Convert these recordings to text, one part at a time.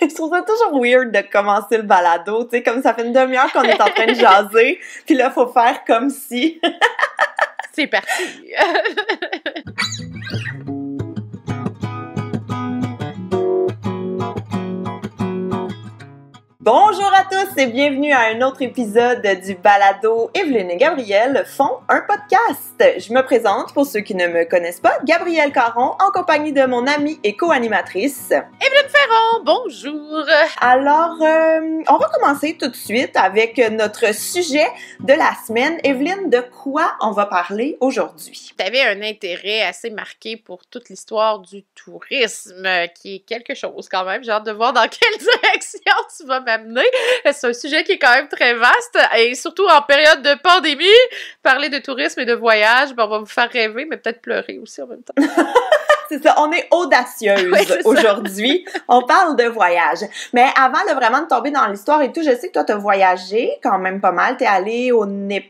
Je trouve ça toujours weird de commencer le balado, tu sais, comme ça fait une demi-heure qu'on est en train de jaser, puis là, faut faire comme si... C'est parti! Bonjour à tous et bienvenue à un autre épisode du balado Evelyne et Gabrielle font un podcast. Je me présente pour ceux qui ne me connaissent pas, Gabrielle Caron, en compagnie de mon amie et co-animatrice Evelyne Ferron, bonjour! Alors, on va commencer tout de suite avec notre sujet de la semaine. Evelyne, de quoi on va parler aujourd'hui? Tu avais un intérêt assez marqué pour toute l'histoire du tourisme, qui est quelque chose quand même. J'ai hâte de voir dans quelle direction tu vas m'amener. C'est un sujet qui est quand même très vaste et surtout en période de pandémie, parler de tourisme et de voyage, ben on va vous faire rêver, mais peut-être pleurer aussi en même temps. C'est ça, on est audacieuse aujourd'hui. On parle de voyage. Mais avant de vraiment tomber dans l'histoire et tout, je sais que toi, t'as voyagé quand même pas mal. T'es allée au Népal.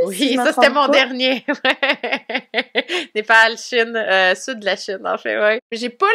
Oui, si ça c'était mon dernier. Népal, Chine, sud de la Chine, en fait, ouais. J'ai pas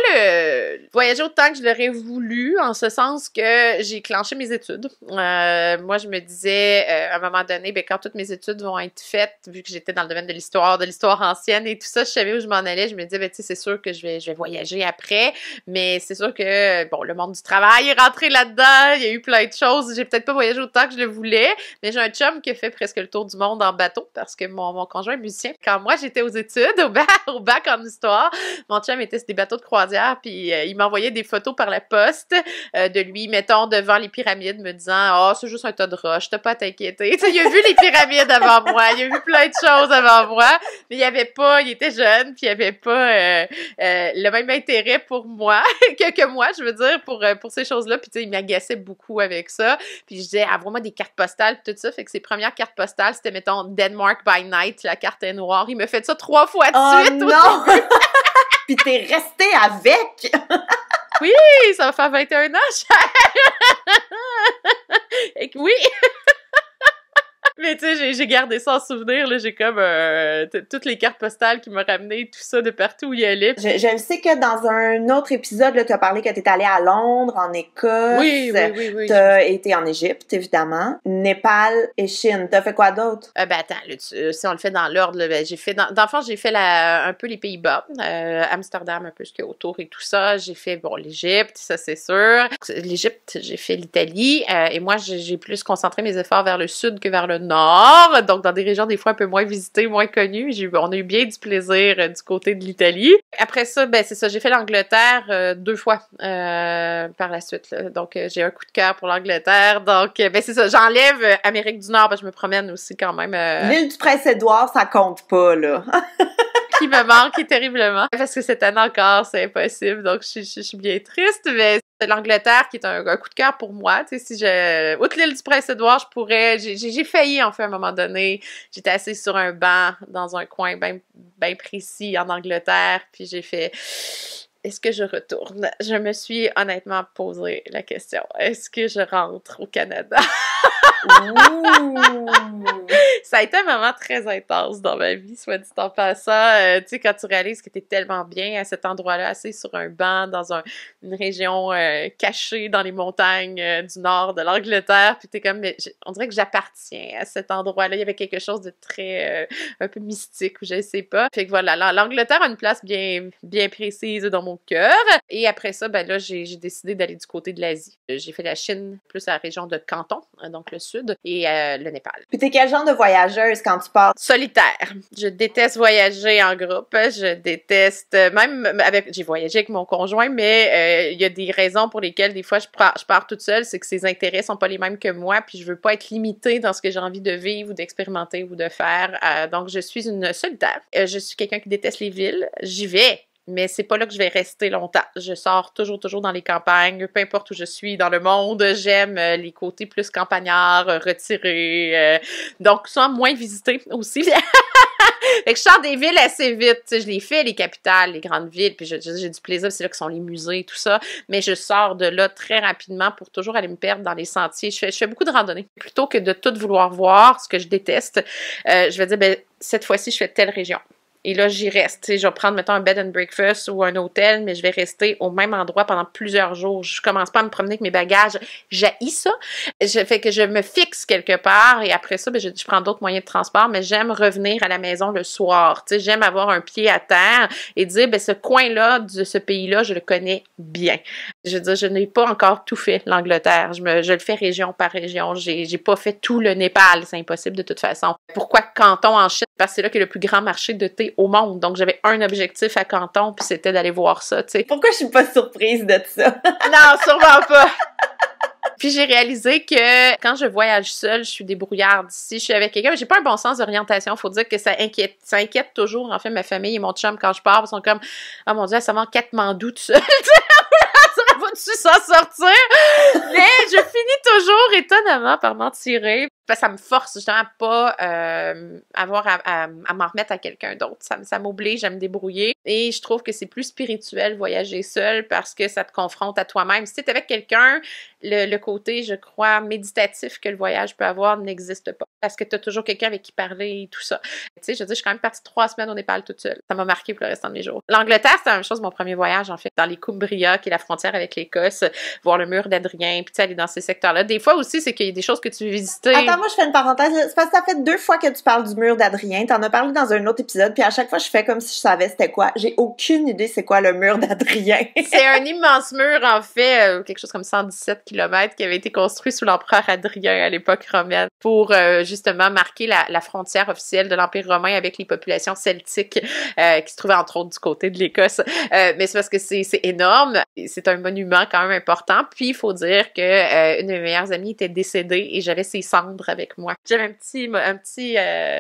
voyagé autant que je l'aurais voulu, en ce sens que j'ai clenché mes études. Moi, je me disais, à un moment donné, ben, quand toutes mes études vont être faites, vu que j'étais dans le domaine de l'histoire ancienne et tout ça, je savais où je m'en allais. Je me disais, ben, tu sais, c'est sûr que je vais voyager après, mais c'est sûr que, bon, le monde du travail est rentré là-dedans, il y a eu plein de choses. J'ai peut-être pas voyagé autant que je le voulais, mais j'ai un chum qui a fait presque le tour du monde en bateau parce que mon conjoint est musicien. Quand moi j'étais aux études, au bac en histoire, mon chum était sur des bateaux de croisière puis il m'envoyait des photos par la poste de lui, mettons, devant les pyramides me disant « Oh, c'est juste un tas de roches, t'as pas à t'inquiéter. » Tu sais, il a vu les pyramides avant moi, il a vu plein de choses avant moi, mais il était jeune puis il avait pas le même intérêt pour moi que moi, je veux dire, pour ces choses-là. Puis tu sais, il m'agaçait beaucoup avec ça. Puis je disais « Ah, vraiment des cartes postales tout ça. » Fait que ses premières cartes postales, c'était, mettons, Denmark by Night, la carte est noire. Il m'a fait ça 3 fois de suite. Oh non! Puis t'es restée avec! Oui, ça va faire 21 ans, Et oui! Mais tu sais, j'ai gardé ça en souvenir, là, j'ai comme toutes les cartes postales qui m'ont ramené tout ça de partout où il allait. Je sais que dans un autre épisode, tu as parlé que tu es allée à Londres, en Écosse. Oui. Tu as été en Égypte, évidemment. Népal et Chine. Tu as fait quoi d'autre? Ben attends, là, si on le fait dans l'ordre, ben, j'ai fait, d'enfant, j'ai fait un peu les Pays-Bas, Amsterdam, un peu ce qu'il y a autour et tout ça. J'ai fait, bon, l'Égypte, ça c'est sûr. L'Égypte, j'ai fait l'Italie, et moi, j'ai plus concentré mes efforts vers le sud que vers le nord, donc dans des régions des fois un peu moins visitées, moins connues. On a eu bien du plaisir du côté de l'Italie. Après ça, ben c'est ça, j'ai fait l'Angleterre 2 fois par la suite, là. Donc j'ai un coup de cœur pour l'Angleterre, donc ben c'est ça, j'enlève Amérique du Nord, ben, je me promène aussi quand même. L'île du Prince-Édouard, ça compte pas, là. Qui me manque terriblement, parce que cette année encore, c'est impossible, donc je suis bien triste, mais c'est l'Angleterre qui est un coup de cœur pour moi. Tu sais, si outre l'île du Prince-Édouard, je pourrais, j'ai failli en fait à un moment donné, j'étais assise sur un banc dans un coin bien précis en Angleterre, puis j'ai fait, est-ce que je retourne? Je me suis honnêtement posé la question, est-ce que je rentre au Canada? Ça a été un moment très intense dans ma vie, soit dit en passant. Tu sais, quand tu réalises que t'es tellement bien à cet endroit-là, assis sur un banc dans une région cachée dans les montagnes du nord de l'Angleterre, puis t'es comme, mais on dirait que j'appartiens à cet endroit-là. Il y avait quelque chose de très, un peu mystique, ou je sais pas. Fait que voilà, l'Angleterre a une place bien précise dans mon cœur. Et après ça, ben là, j'ai décidé d'aller du côté de l'Asie. J'ai fait la Chine, plus la région de Canton, donc le sud, et le Népal. Puis t'es quel genre de voyageuse quand tu pars? Solitaire. Je déteste voyager en groupe. Je déteste, même j'ai voyagé avec mon conjoint, mais il y a des raisons pour lesquelles des fois je pars toute seule, c'est que ses intérêts sont pas les mêmes que moi, puis je veux pas être limitée dans ce que j'ai envie de vivre ou d'expérimenter ou de faire. Donc je suis une solitaire. Je suis quelqu'un qui déteste les villes. J'y vais. Mais c'est pas là que je vais rester longtemps. Je sors toujours dans les campagnes, peu importe où je suis dans le monde. J'aime les côtés plus campagnards, retirés, donc souvent moins visités aussi. Fait que je sors des villes assez vite, tu sais, je les fais, les capitales, les grandes villes, puis j'ai du plaisir, c'est là que sont les musées, tout ça, mais je sors de là très rapidement pour toujours aller me perdre dans les sentiers. Je fais beaucoup de randonnées. Plutôt que de tout vouloir voir, ce que je déteste, je vais dire, ben, cette fois-ci, je fais telle région. Et là, j'y reste. Tu sais, je vais prendre, mettons, un bed and breakfast ou un hôtel, mais je vais rester au même endroit pendant plusieurs jours. Je commence pas à me promener avec mes bagages. J'haïs ça. Fait que je me fixe quelque part et après ça, ben, je prends d'autres moyens de transport, mais j'aime revenir à la maison le soir. Tu sais, j'aime avoir un pied à terre et dire, ben, ce coin-là de ce pays-là, je le connais bien. Je veux dire, je n'ai pas encore tout fait, l'Angleterre. Je le fais région par région. J'ai pas fait tout le Népal. C'est impossible de toute façon. Pourquoi Canton en Chine? Parce que c'est là qu'il y a le plus grand marché de thé au monde. Donc, j'avais un objectif à Canton, puis c'était d'aller voir ça, tu sais. Pourquoi je suis pas surprise de ça? Non, sûrement pas! Puis j'ai réalisé que quand je voyage seule, je suis débrouillarde. Si je suis avec quelqu'un, j'ai pas un bon sens d'orientation. Faut dire que ça inquiète toujours, en fait, ma famille et mon chum quand je pars. Ils sont comme, ah mon Dieu, ça va en Katmandou tout seul. Ça va-tu s'en sortir? Mais je finis toujours étonnamment par m'en tirer. Ça me force justement à pas avoir à m'en remettre à quelqu'un d'autre. Ça m'oblige à me débrouiller. Et je trouve que c'est plus spirituel voyager seul parce que ça te confronte à toi-même. Si tu es avec quelqu'un, le côté, je crois, méditatif que le voyage peut avoir n'existe pas. Parce que tu as toujours quelqu'un avec qui parler et tout ça. Tu sais, je veux dire, je suis quand même partie 3 semaines au Népal toute seule. Ça m'a marqué pour le restant de mes jours. L'Angleterre, c'était la même chose, mon premier voyage, en fait, dans les Cumbria, qui est la frontière avec l'Écosse, voir le mur d'Adrien, puis tu sais, aller dans ces secteurs-là. Des fois aussi, c'est qu'il y a des choses que tu veux visiter. Attends, moi, je fais une parenthèse. C'est parce que ça fait 2 fois que tu parles du mur d'Adrien. T'en as parlé dans un autre épisode, puis à chaque fois, je fais comme si je savais c'était quoi. J'ai aucune idée c'est quoi le mur d'Adrien. C'est un immense mur, en fait, quelque chose comme 117 km, qui avait été construit sous l'empereur Adrien à l'époque romaine pour justement marquer la frontière officielle de l'Empire romain avec les populations celtiques qui se trouvaient entre autres du côté de l'Écosse. Mais c'est parce que c'est énorme. C'est un monument quand même important. Puis il faut dire que une de mes meilleures amies était décédée et j'avais ses cendres avec moi. J'avais un petit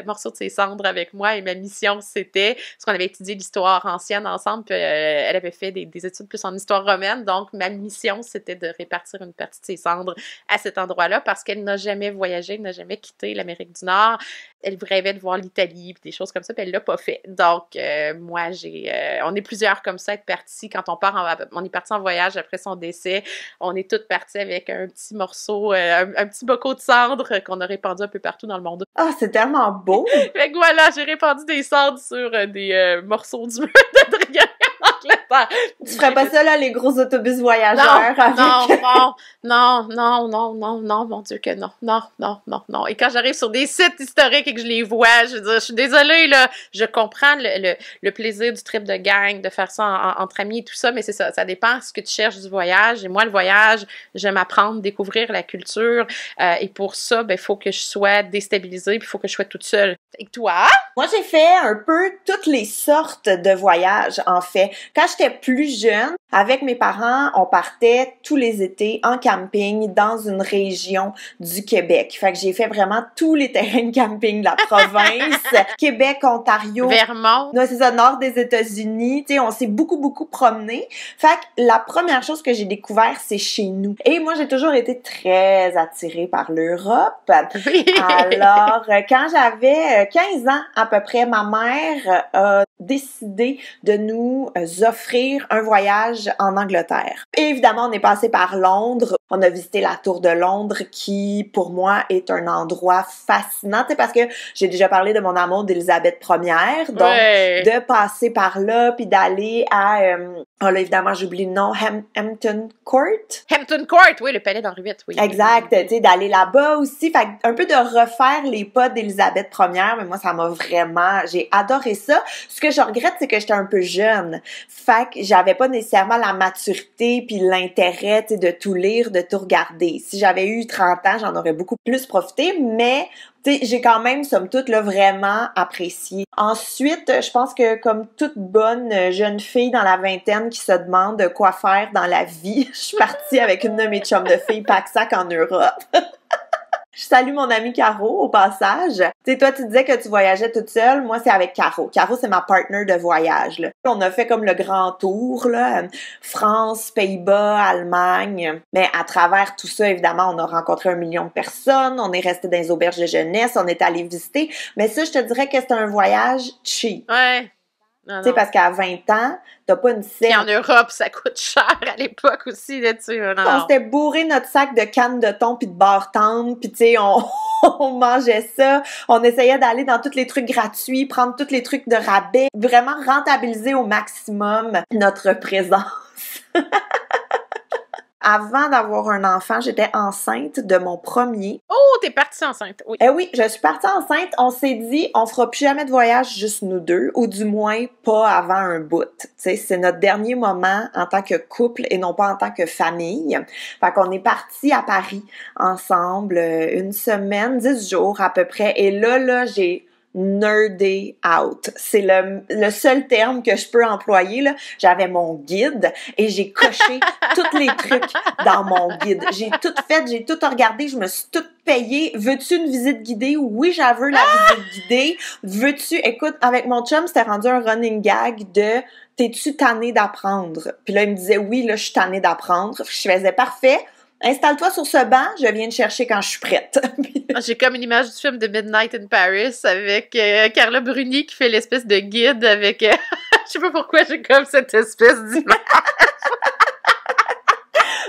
morceau de ses cendres avec moi et ma mission c'était, parce qu'on avait étudié l'histoire ancienne ensemble, puis elle avait fait des études plus en histoire romaine, donc ma mission c'était de répartir une partie de ses cendres à cet endroit-là parce qu'elle n'a jamais voyagé, elle n'a jamais quitté l'Amérique du Nord. Elle rêvait de voir l'Italie puis des choses comme ça, puis elle l'a pas fait. Donc moi on est plusieurs comme ça être partis quand on est parti en voyage après son décès. On est toutes parties avec un petit morceau, un petit bocal de cendres qu'on a répandu un peu partout dans le monde. Ah, c'est tellement beau! Fait que voilà, j'ai répandu des cendres sur des morceaux du mur d'Adrien en Angleterre. Tu ferais pas ça, là, les gros autobus voyageurs avec... Non, mon Dieu que non. Non. Et quand j'arrive sur des sites historiques et que je les vois, je veux dire, je suis désolée, là, je comprends le plaisir du trip de gang, de faire ça entre amis et tout ça, mais c'est ça dépend de ce que tu cherches du voyage. Et moi, le voyage, j'aime apprendre, découvrir la culture, et pour ça, ben, il faut que je sois déstabilisée, puis il faut que je sois toute seule. Et toi? Moi, j'ai fait un peu toutes les sortes de voyages, en fait. Quand j'étais plus jeune, avec mes parents, on partait tous les étés en camping dans une région du Québec. Fait que j'ai fait vraiment tous les terrains de camping de la province. Québec, Ontario. Vermont. Non, c'est ça, nord des États-Unis. Tu sais, on s'est beaucoup promené. Fait que la première chose que j'ai découvert, c'est chez nous. Et moi, j'ai toujours été très attirée par l'Europe. Oui. Alors, quand j'avais 15 ans à peu près, ma mère a décidé de nous offrir un voyage en Angleterre. Et évidemment, on est passé par Londres. On a visité la Tour de Londres qui, pour moi, est un endroit fascinant, tu sais, parce que j'ai déjà parlé de mon amour d'Élisabeth Ier. Donc, de passer par là, puis d'aller à... oh là, évidemment, j'oublie le nom. Hampton Court? Hampton Court, oui, le palais d'Henri VIII, oui. Exact, tu sais, d'aller là-bas aussi. Fait un peu de refaire les pas d'Élisabeth Ier, mais moi, ça m'a vraiment... J'ai adoré ça. Ce que je regrette, c'est que j'étais un peu jeune. Fait que j'avais pas nécessairement la maturité puis l'intérêt, tu sais, de tout lire, de tout regarder. Si j'avais eu 30 ans, j'en aurais beaucoup plus profité, mais tu sais, j'ai quand même, somme toute, là, vraiment apprécié. Ensuite, je pense que comme toute bonne jeune fille dans la vingtaine qui se demande quoi faire dans la vie, je suis partie avec une de mes chums de filles pack-sac en Europe. Je salue mon amie Caro au passage. Tu sais, toi, tu disais que tu voyageais toute seule. Moi, c'est avec Caro. Caro, c'est ma partner de voyage, là. On a fait comme le grand tour, là. France, Pays-Bas, Allemagne. Mais à travers tout ça, évidemment, on a rencontré 1 million de personnes. On est resté dans les auberges de jeunesse. On est allé visiter. Mais ça, je te dirais que c'est un voyage cheap. Ouais. Tu sais, parce qu'à 20 ans, t'as pas une scène. Et en Europe, ça coûte cher à l'époque aussi, là, tu sais. On s'était bourré notre sac de cannes de thon pis de bar tendre, pis tu sais, on mangeait ça, on essayait d'aller dans tous les trucs gratuits, prendre tous les trucs de rabais, vraiment rentabiliser au maximum notre présence. Avant d'avoir un enfant, j'étais enceinte de mon premier. Oh, t'es partie enceinte, oui. Oui, je suis partie enceinte. On s'est dit, on fera plus jamais de voyage juste nous deux, ou du moins pas avant un bout. Tu sais, c'est notre dernier moment en tant que couple et non pas en tant que famille. Fait qu'on est partis à Paris ensemble une semaine, 10 jours à peu près. Et là, j'ai nerdé out. C'est le seul terme que je peux employer, là. J'avais mon guide et j'ai coché tous les trucs dans mon guide. J'ai tout fait, j'ai tout regardé, je me suis tout payée. Veux-tu une visite guidée? Oui, j'avais la visite guidée. Veux-tu... Écoute, avec mon chum, c'était rendu un running gag de « T'es-tu tannée d'apprendre? » Puis là, il me disait « Oui, là, je suis tannée d'apprendre. » Je faisais « Parfait. Installe-toi sur ce banc, je viens te chercher quand je suis prête. » J'ai comme une image du film de Midnight in Paris avec Carla Bruni qui fait l'espèce de guide avec... je sais pas pourquoi j'ai comme cette espèce d'image.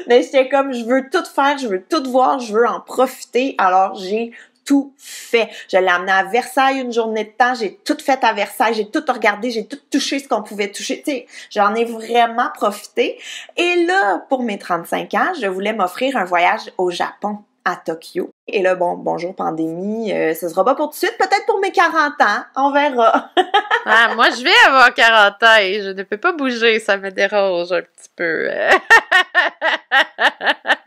Mais j'étais comme, je veux tout faire, je veux tout voir, je veux en profiter. Alors, j'ai tout fait. Je l'ai amené à Versailles une journée de temps, j'ai tout fait à Versailles, j'ai tout regardé, j'ai tout touché ce qu'on pouvait toucher. Tu sais, j'en ai vraiment profité. Et là, pour mes 35 ans, je voulais m'offrir un voyage au Japon, à Tokyo. Et là, bonjour pandémie, ce sera pas pour tout de suite, peut-être pour mes 40 ans, on verra. Moi, je vais avoir 40 ans et je ne peux pas bouger, ça me dérange un petit peu.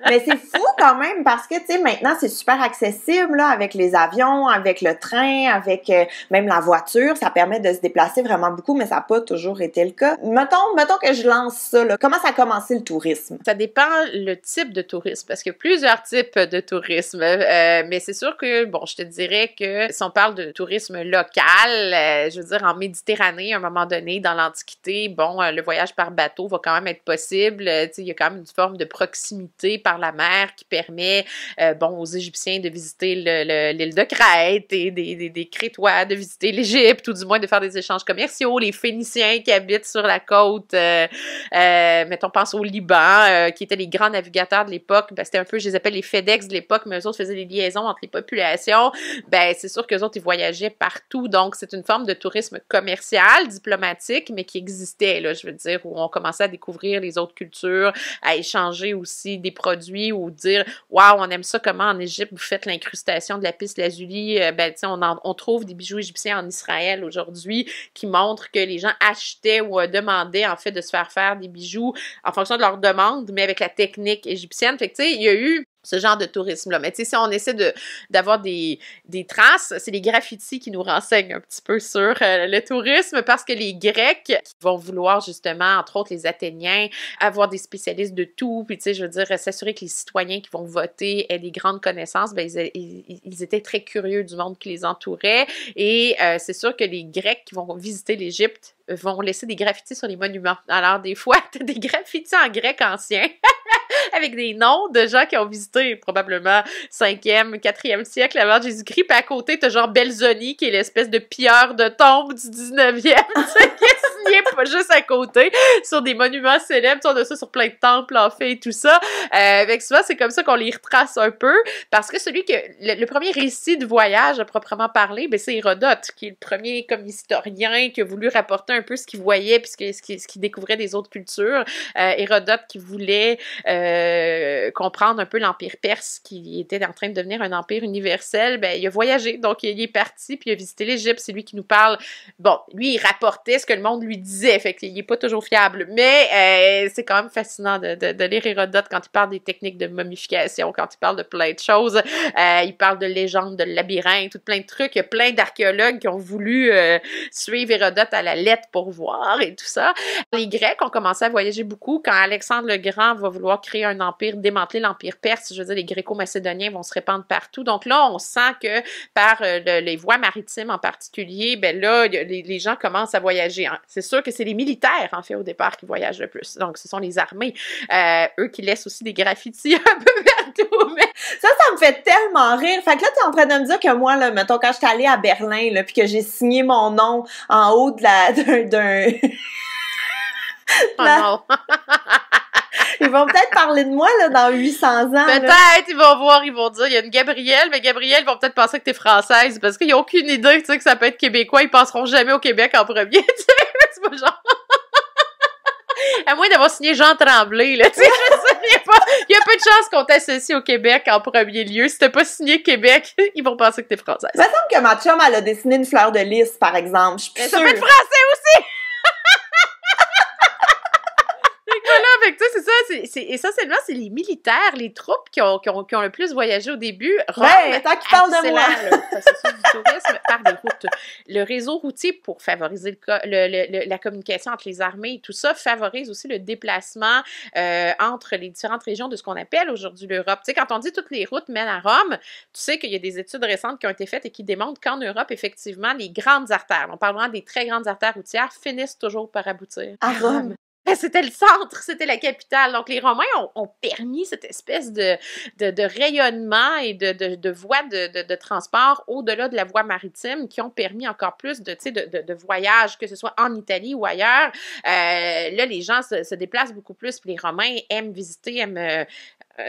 Mais c'est fou quand même parce que, tu sais, maintenant, c'est super accessible, là, avec les avions, avec le train, avec même la voiture. Ça permet de se déplacer vraiment beaucoup, mais ça n'a pas toujours été le cas. Mettons que je lance ça, là. Comment ça a commencé le tourisme? Ça dépend le type de tourisme, parce qu'il y a plusieurs types de tourisme. Mais c'est sûr que, bon, je te dirais que si on parle de tourisme local, je veux dire, en Méditerranée, à un moment donné, dans l'Antiquité, bon, le voyage par bateau va quand même être possible. Tu sais, il y a quand même une forme de proximité par la mer qui permet, bon, aux Égyptiens de visiter l'île de Crète et des Crétois de visiter l'Égypte, ou du moins de faire des échanges commerciaux. Les Phéniciens qui habitent sur la côte, mettons, pense au Liban, qui étaient les grands navigateurs de l'époque. Ben, c'était un peu, je les appelle les FedEx de l'époque, mais eux autres faisaient des liaisons entre les populations. Ben, c'est sûr qu'eux autres, ils voyageaient partout. Donc, c'est une forme de tourisme commercial, diplomatique, mais qui existait, là, je veux dire, où on commençait à découvrir les autres cultures, à échanger aussi des produits, ou dire « Wow, on aime ça, comment en Égypte vous faites l'incrustation de lapis lazuli. » Ben, tu sais, on trouve des bijoux égyptiens en Israël aujourd'hui qui montrent que les gens achetaient ou demandaient, en fait, de se faire des bijoux en fonction de leur demande, mais avec la technique égyptienne. Fait que, tu sais, il y a eu ce genre de tourisme-là. Mais tu sais, si on essaie d'avoir des traces, c'est les graffitis qui nous renseignent un petit peu sur le tourisme, parce que les Grecs qui vont vouloir justement, entre autres les Athéniens, avoir des spécialistes de tout, puis tu sais, je veux dire, s'assurer que les citoyens qui vont voter aient des grandes connaissances, ben ils étaient très curieux du monde qui les entourait, et c'est sûr que les Grecs qui vont visiter l'Égypte vont laisser des graffitis sur les monuments. Alors, des fois, t'as des graffitis en grec ancien avec des noms de gens qui ont visité probablement 5e, 4e siècle avant Jésus-Christ, puis à côté, t'as genre Belzoni, qui est l'espèce de pilleur de tombe du 19e, tu sais, qui est signé pas juste à côté, sur des monuments célèbres, on a ça sur plein de temples en fait et tout ça. Avec souvent, c'est comme ça qu'on les retrace un peu, parce que celui que, le premier récit de voyage à proprement parler, ben c'est Hérodote, qui est le premier comme historien qui a voulu rapporter un peu ce qu'il voyait, puis ce qu'il découvrait des autres cultures. Hérodote qui voulait comprendre un peu l'Empire perse, qui était en train de devenir un empire universel, ben il a voyagé, donc il est parti, puis il a visité l'Égypte. C'est lui qui nous parle. Bon, lui, il rapportait ce que le monde lui disait, fait qu'il est pas toujours fiable, mais c'est quand même fascinant de lire Hérodote quand il parle des techniques de momification, quand il parle de plein de choses. Il parle de légendes, de labyrinthes, tout plein de trucs. Il y a plein d'archéologues qui ont voulu suivre Hérodote à la lettre pour voir et tout ça. Les Grecs ont commencé à voyager beaucoup quand Alexandre le Grand va vouloir créer un empire, démanteler l'empire perse. Je veux dire, les Gréco-Macédoniens vont se répandre partout. Donc là, on sent que par les voies maritimes en particulier, ben là, les gens commencent à voyager. Hein. C'est sûr que c'est les militaires, en fait, au départ, qui voyagent le plus. Donc, ce sont les armées. Eux qui laissent aussi des graffitis un peu partout. Mais... Ça me fait tellement rire. Fait que là, t'es en train de me dire que moi, là, mettons, quand j'étais allée à Berlin, là, puis que j'ai signé mon nom en haut de d'un... Oh non! Ils vont peut-être parler de moi, là, dans 800 ans. Peut-être, ils vont voir, ils vont dire, il y a une Gabrielle, mais Gabrielle, ils vont peut-être penser que t'es française, parce qu'ils n'ont aucune idée, tu sais, que ça peut être québécois, ils penseront jamais au Québec en premier, tu sais, c'est pas genre... À moins d'avoir signé Jean Tremblay, là, tu sais, il y a peu de chances qu'on t'associe au Québec en premier lieu. Si t'as pas signé Québec, ils vont penser que t'es française. Il me semble que ma chum, elle a dessiné une fleur de lys, par exemple. Je suis plus sûre. Ça peut être français aussi! Fait que, tu sais, c'est ça, essentiellement, c'est les militaires, les troupes qui ont le plus voyagé au début. Ouais, tant qu'ils parlent de moi. Le processus du tourisme par des routes. Le réseau routier, pour favoriser la communication entre les armées et tout ça, favorise aussi le déplacement entre les différentes régions de ce qu'on appelle aujourd'hui l'Europe. Tu sais, quand on dit toutes les routes mènent à Rome, tu sais qu'il y a des études récentes qui ont été faites et qui démontrent qu'en Europe, effectivement, les grandes artères, on parle vraiment des très grandes artères routières, finissent toujours par aboutir à Rome. C'était le centre, c'était la capitale. Donc, les Romains ont permis cette espèce de rayonnement et de voies de transport au-delà de la voie maritime qui ont permis encore plus de voyages, que ce soit en Italie ou ailleurs. Là, les gens se déplacent beaucoup plus. Puis les Romains aiment visiter, aiment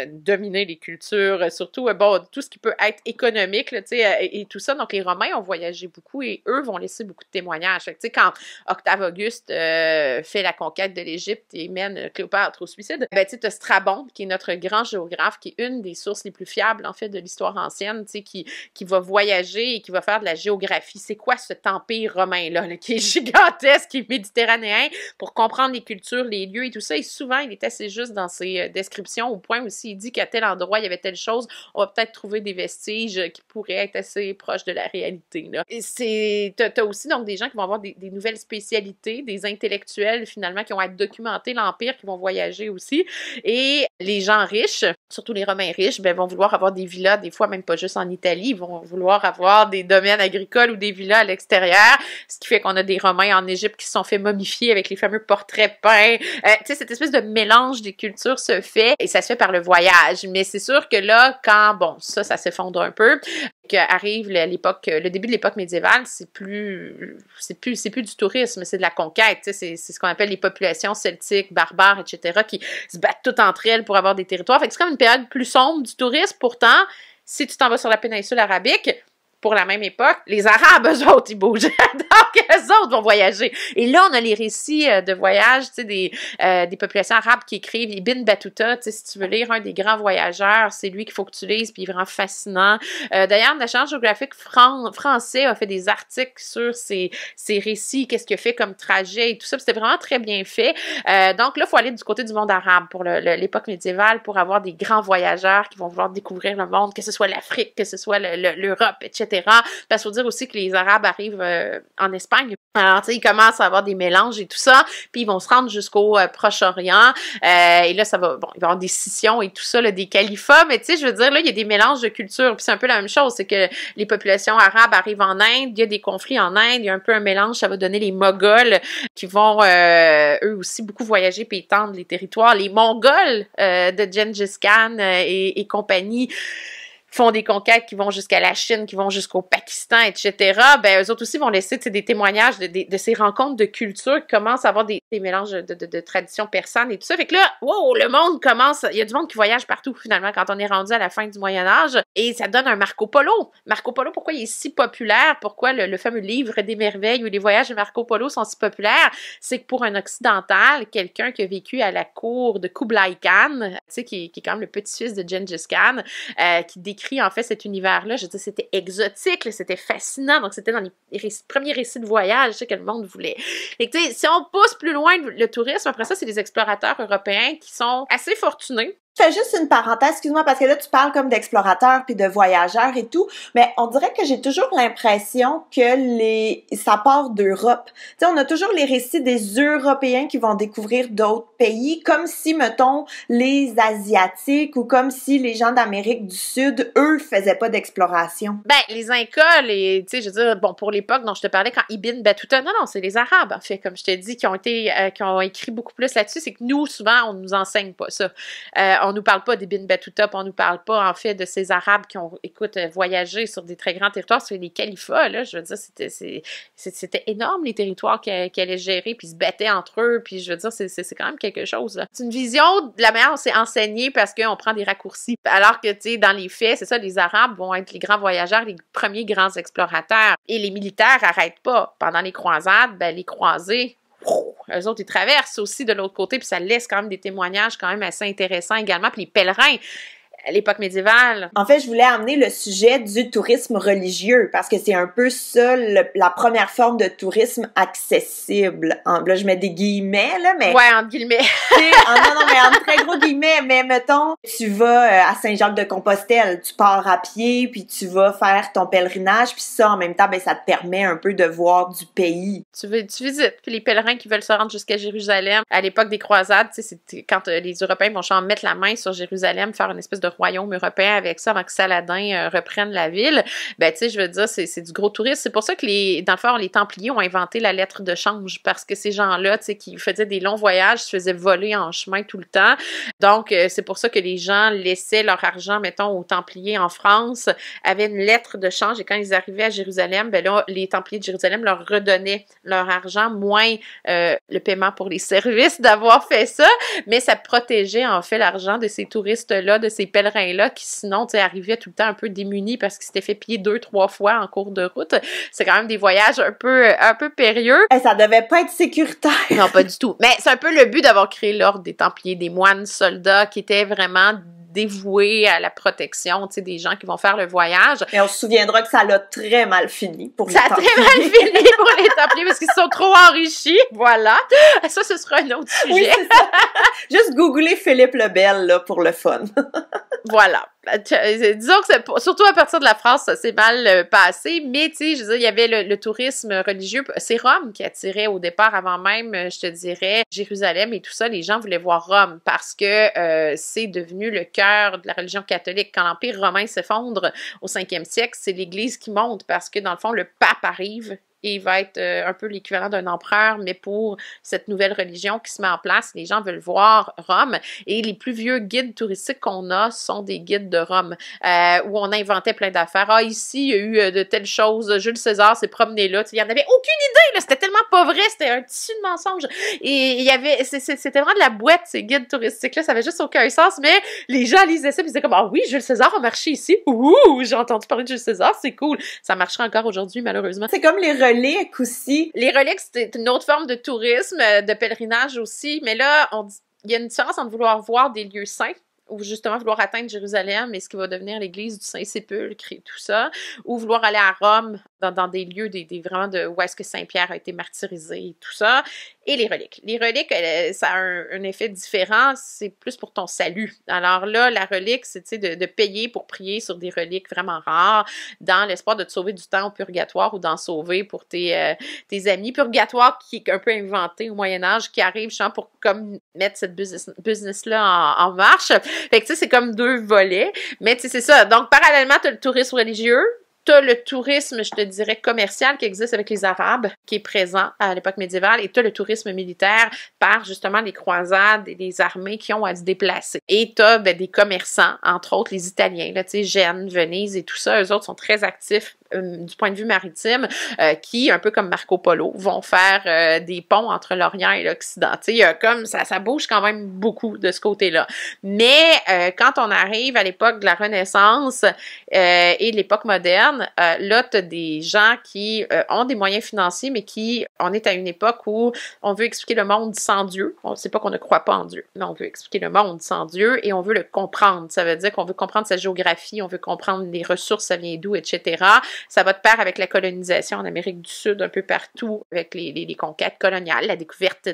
dominer les cultures, surtout bon, tout ce qui peut être économique là, et tout ça. Donc, les Romains ont voyagé beaucoup et eux vont laisser beaucoup de témoignages. Fait que, quand Octave Auguste fait la conquête de l'Égypte et mène Cléopâtre au suicide, ben, tu as Strabon, qui est notre grand géographe, qui est une des sources les plus fiables, en fait, de l'histoire ancienne, qui va voyager et qui va faire de la géographie. C'est quoi cet empire romain-là, là, qui est gigantesque, qui est méditerranéen, pour comprendre les cultures, les lieux et tout ça. Et souvent, il est assez juste dans ses descriptions, au point où s'il dit qu'à tel endroit, il y avait telle chose, on va peut-être trouver des vestiges qui pourraient être assez proches de la réalité, là. Et t'as aussi donc des gens qui vont avoir des nouvelles spécialités, des intellectuels finalement qui vont être documentés l'Empire, qui vont voyager aussi. Et les gens riches, surtout les Romains riches, ben, vont vouloir avoir des villas, des fois même pas juste en Italie, ils vont vouloir avoir des domaines agricoles ou des villas à l'extérieur, ce qui fait qu'on a des Romains en Égypte qui se sont fait momifier avec les fameux portraits peints. Tu sais, cette espèce de mélange des cultures se fait et ça se fait par le voyage. Mais c'est sûr que là, quand, bon, ça s'effondre un peu, qu'arrive le début de l'époque médiévale, c'est plus du tourisme, c'est de la conquête, tu sais, c'est ce qu'on appelle les populations celtiques, barbares, etc., qui se battent toutes entre elles pour avoir des territoires. Fait que c'est comme une période plus sombre du tourisme. Pourtant, si tu t'en vas sur la péninsule arabique, pour la même époque, les Arabes, eux autres, ils bougent. Donc, eux autres vont voyager. Et là, on a les récits de voyage, tu sais, des populations arabes qui écrivent. Ibn Battuta, tu sais, si tu veux lire un des grands voyageurs, c'est lui qu'il faut que tu lises, puis il est vraiment fascinant. D'ailleurs, National Geographic français a fait des articles sur ces récits, qu'est-ce qu'il a fait comme trajet et tout ça. C'était vraiment très bien fait. Donc là, il faut aller du côté du monde arabe pour l'époque médiévale pour avoir des grands voyageurs qui vont vouloir découvrir le monde, que ce soit l'Afrique, que ce soit l'Europe, etc. Parce qu'il faut dire aussi que les Arabes arrivent en Espagne. Alors, tu sais, ils commencent à avoir des mélanges et tout ça, puis ils vont se rendre jusqu'au Proche-Orient. Et là, il va y avoir des scissions et tout ça, là, des califats. Mais tu sais, je veux dire, là, il y a des mélanges de cultures. Puis c'est un peu la même chose, c'est que les populations arabes arrivent en Inde, il y a des conflits en Inde, il y a un peu un mélange, ça va donner les Moghols qui vont, eux aussi, beaucoup voyager puis étendre les territoires. Les Mongols de Gengis Khan et compagnie font des conquêtes qui vont jusqu'à la Chine, qui vont jusqu'au Pakistan, etc., ben eux autres aussi vont laisser des témoignages de ces rencontres de culture qui commencent à avoir des mélanges de traditions persanes et tout ça. Fait que là, wow, le monde commence, il y a du monde qui voyage partout finalement quand on est rendu à la fin du Moyen-Âge et ça donne un Marco Polo. Marco Polo, pourquoi il est si populaire? Pourquoi le fameux livre des merveilles ou les voyages de Marco Polo sont si populaires? C'est que pour un occidental, quelqu'un qui a vécu à la cour de Kublai Khan, tu sais, qui est quand même le petit-fils de Gengis Khan, qui décrit en fait cet univers-là, je veux dire, c'était exotique, là, c'était fascinant, donc c'était dans les premiers récits de voyage, tu sais, que le monde voulait. Et tu sais, si on pousse plus loin le tourisme, après ça, c'est les explorateurs européens qui sont assez fortunés. Je fais juste une parenthèse, excuse-moi, parce que là, tu parles comme d'explorateurs puis de voyageurs et tout, mais on dirait que j'ai toujours l'impression que ça part d'Europe. Tu sais, on a toujours les récits des Européens qui vont découvrir d'autres pays, comme si, mettons, les Asiatiques ou comme si les gens d'Amérique du Sud, eux, faisaient pas d'exploration. Ben, les Incas, tu sais, je veux dire, bon, pour l'époque dont je te parlais, quand Ibn Battuta, non, c'est les Arabes, en fait, comme je t'ai dit, qui ont écrit beaucoup plus là-dessus, c'est que nous, souvent, on nous enseigne pas ça. on nous parle pas d'Ibn Battuta, puis on nous parle pas, en fait, de ces Arabes qui ont, écoute, voyagé sur des très grands territoires, sur les califats, là, je veux dire, c'était énorme, les territoires qu'elle allait gérer, puis se battaient entre eux, puis je veux dire, c'est quand même quelque chose, là. C'est une vision de la manière dont c'est enseigné parce qu'on prend des raccourcis. Alors que, tu sais, dans les faits, c'est ça, les Arabes vont être les grands voyageurs, les premiers grands explorateurs. Et les militaires n'arrêtent pas. Pendant les croisades, ben, les croisés, eux autres, ils traversent aussi de l'autre côté, puis ça laisse quand même des témoignages quand même assez intéressants également. Puis les pèlerins, à l'époque médiévale. En fait, je voulais amener le sujet du tourisme religieux parce que c'est un peu ça la première forme de tourisme accessible. Là, je mets des guillemets, là, mais... Ouais, entre guillemets. Non, mais en très gros guillemets, mais mettons, tu vas à Saint-Jacques-de-Compostelle, tu pars à pied, puis tu vas faire ton pèlerinage, puis ça, en même temps, ben ça te permet un peu de voir du pays. Tu visites. Puis les pèlerins qui veulent se rendre jusqu'à Jérusalem, à l'époque des croisades, tu sais, c'était quand les Européens vont genre mettre la main sur Jérusalem, faire une espèce de royaume européen avec ça avant que Saladin reprenne la ville, ben tu sais, je veux dire, c'est du gros tourisme. C'est pour ça que dans le fond, les Templiers ont inventé la lettre de change, parce que ces gens-là, tu sais, qui faisaient des longs voyages, se faisaient voler en chemin tout le temps. Donc, c'est pour ça que les gens laissaient leur argent, mettons, aux Templiers en France, avaient une lettre de change, et quand ils arrivaient à Jérusalem, ben là, les Templiers de Jérusalem leur redonnaient leur argent, moins le paiement pour les services d'avoir fait ça, mais ça protégeait, en fait, l'argent de ces touristes-là, de ces pèlerins-là, qui sinon, tu sais, arrivaient tout le temps un peu démunis parce qu'ils s'étaient fait piller 2-3 fois en cours de route. C'est quand même des voyages un peu périlleux. Et ça devait pas être sécuritaire. Non, pas du tout. Mais c'est un peu le but d'avoir créé l'ordre des Templiers, des moines soldats qui étaient vraiment dévoués à la protection, tu sais, des gens qui vont faire le voyage. Et on se souviendra que ça l'a très mal fini pour les Templiers. Ça a très mal fini pour les Templiers parce qu'ils se sont trop enrichis. Voilà. Ça, ce sera un autre sujet. Oui, c'est ça. Juste googler Philippe le Bel, là, pour le fun. Voilà. Disons que surtout à partir de la France, ça s'est mal passé, mais tu sais, je veux dire, il y avait le tourisme religieux. C'est Rome qui attirait au départ, avant même, je te dirais, Jérusalem et tout ça. Les gens voulaient voir Rome parce que c'est devenu le cœur de la religion catholique. Quand l'Empire romain s'effondre au 5e siècle, c'est l'Église qui monte parce que, dans le fond, le pape arrive. Et il va être un peu l'équivalent d'un empereur, mais pour cette nouvelle religion qui se met en place, les gens veulent voir Rome. Et les plus vieux guides touristiques qu'on a sont des guides de Rome, où on inventait plein d'affaires. Ah, ici, il y a eu de telles choses. Jules César s'est promené là. Il n'y en avait aucune idée, là. C'était tellement pas vrai. C'était un tissu de mensonges. Et il y avait, c'était vraiment de la boîte, ces guides touristiques-là. Ça avait juste aucun sens, mais les gens lisaient ça et ils disaient comme, ah oui, Jules César a marché ici. Ouh, j'ai entendu parler de Jules César. C'est cool. Ça marcherait encore aujourd'hui, malheureusement. C'est comme les reliques aussi. Les reliques, c'est une autre forme de tourisme, de pèlerinage aussi, mais là, il y a une différence entre vouloir voir des lieux saints, ou justement vouloir atteindre Jérusalem et ce qui va devenir l'église du Saint-Sépulcre et tout ça, ou vouloir aller à Rome dans des lieux vraiment où est-ce que Saint-Pierre a été martyrisé et tout ça, et les reliques. Les reliques, ça a un effet différent, c'est plus pour ton salut. Alors là, la relique, c'est de payer pour prier sur des reliques vraiment rares, dans l'espoir de te sauver du temps au purgatoire ou d'en sauver pour tes amis. Purgatoire qui est un peu inventé au Moyen-Âge, qui arrive justement pour comme mettre cette business-là en marche. Fait que tu sais, c'est comme deux volets. Mais tu sais, c'est ça. Donc, parallèlement, tu as le tourisme religieux. T'as le tourisme, je te dirais, commercial qui existe avec les Arabes, qui est présent à l'époque médiévale, et t'as le tourisme militaire par, justement, les croisades et les armées qui ont à se déplacer. Et t'as des commerçants, entre autres les Italiens, là, tu sais, Gênes, Venise et tout ça, eux autres sont très actifs du point de vue maritime, qui, un peu comme Marco Polo, vont faire des ponts entre l'Orient et l'Occident. Tu sais, comme ça bouge quand même beaucoup de ce côté-là. Mais quand on arrive à l'époque de la Renaissance et de l'époque moderne, là, tu as des gens qui ont des moyens financiers, mais on est à une époque où on veut expliquer le monde sans Dieu. On ne sait pas qu'on ne croit pas en Dieu, mais on veut expliquer le monde sans Dieu et on veut le comprendre. Ça veut dire qu'on veut comprendre sa géographie, on veut comprendre les ressources, ça vient d'où, etc. Ça va de pair avec la colonisation en Amérique du Sud, un peu partout, avec les conquêtes coloniales, la découverte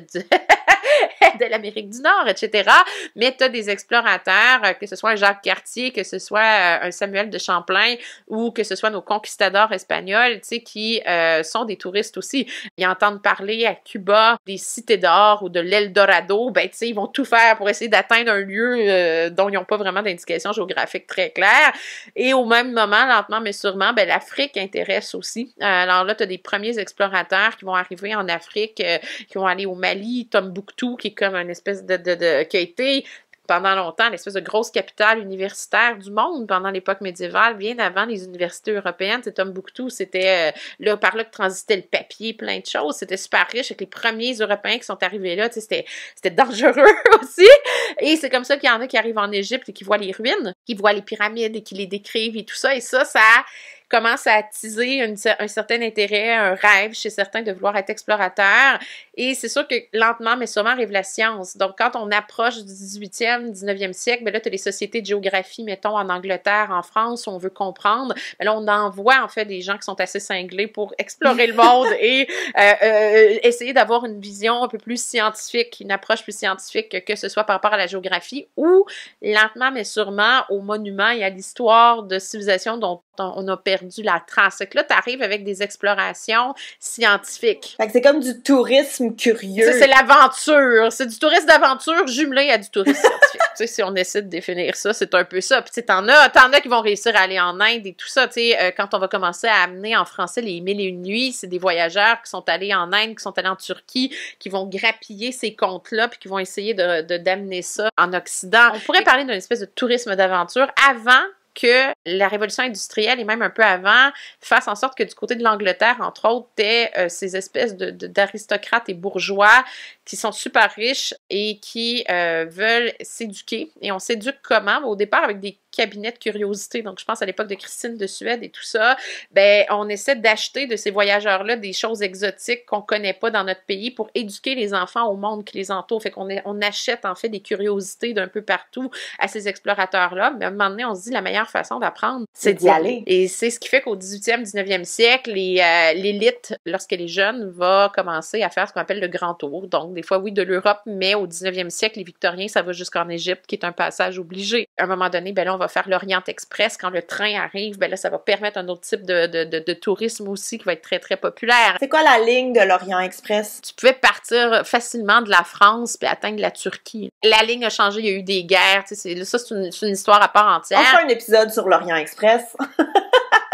de l'Amérique du Nord, etc. Mais tu as des explorateurs, que ce soit un Jacques Cartier, que ce soit un Samuel de Champlain ou que ce soit nos conquistadors espagnols, tu sais, qui sont des touristes aussi. Ils entendent parler à Cuba des cités d'or ou de l'Eldorado, ben tu sais, ils vont tout faire pour essayer d'atteindre un lieu dont ils n'ont pas vraiment d'indication géographique très claire. Et au même moment, lentement mais sûrement, ben l'Afrique intéresse aussi. Alors là, tu as des premiers explorateurs qui vont arriver en Afrique, qui vont aller au Mali, Tombouctou, qui est comme une espèce qui a été pendant longtemps l'espèce de grosse capitale universitaire du monde pendant l'époque médiévale, bien avant les universités européennes. Tombouctou, c'était là par là que transitait le papier, plein de choses. C'était super riche avec les premiers Européens qui sont arrivés là. C'était dangereux aussi. Et c'est comme ça qu'il y en a qui arrivent en Égypte et qui voient les ruines, qui voient les pyramides et qui les décrivent et tout ça. Et ça commence à attiser un certain intérêt, un rêve chez certains de vouloir être explorateurs. Et c'est sûr que lentement, mais sûrement, arrive la science. Donc, quand on approche du 18e, 19e siècle, ben là, tu as les sociétés de géographie, mettons, en Angleterre, en France, où on veut comprendre. Ben là, on envoie, en fait, des gens qui sont assez cinglés pour explorer le monde et essayer d'avoir une vision un peu plus scientifique, une approche plus scientifique, que ce soit par rapport à la géographie ou, lentement, mais sûrement, aux monuments et à l'histoire de civilisation dont on a perdu la trace. C'est que là, tu arrives avec des explorations scientifiques. Fait que c'est comme du tourisme curieux. C'est l'aventure. C'est du tourisme d'aventure jumelé à du tourisme scientifique. Tu sais, si on essaie de définir ça, c'est un peu ça. Puis tu sais, t'en as qui vont réussir à aller en Inde et tout ça. Tu sais, quand on va commencer à amener en français les 1001 nuits, c'est des voyageurs qui sont allés en Inde, qui sont allés en Turquie, qui vont grappiller ces contes-là, puis qui vont essayer d'amener ça en Occident. On pourrait parler d'une espèce de tourisme d'aventure avant que la révolution industrielle et même un peu avant fasse en sorte que du côté de l'Angleterre, entre autres, t'aies ces espèces d'aristocrates et bourgeois qui sont super riches et qui veulent s'éduquer. Et on s'éduque comment? Au départ, avec des cabinets de curiosité. Donc, je pense à l'époque de Christine de Suède et tout ça. Ben, on essaie d'acheter de ces voyageurs-là des choses exotiques qu'on connaît pas dans notre pays pour éduquer les enfants au monde qui les entoure. Fait qu'on achète, en fait, des curiosités d'un peu partout à ces explorateurs-là. Mais à un moment donné, on se dit la meilleure façon d'apprendre, c'est d'y aller. Et c'est ce qui fait qu'au 18e, 19e siècle, l'élite, lorsqu'elle est jeune, va commencer à faire ce qu'on appelle le grand tour. Donc, des fois, oui, de l'Europe, mais au 19e siècle, les Victoriens, ça va jusqu'en Égypte, qui est un passage obligé. À un moment donné, ben là, on va faire l'Orient Express. Quand le train arrive, ben là, ça va permettre un autre type de tourisme aussi qui va être très, très populaire. C'est quoi la ligne de l'Orient Express? Tu pouvais partir facilement de la France puis atteindre la Turquie. La ligne a changé, il y a eu des guerres. Tu sais, ça, c'est une histoire à part entière. On fera un épisode sur l'Orient Express.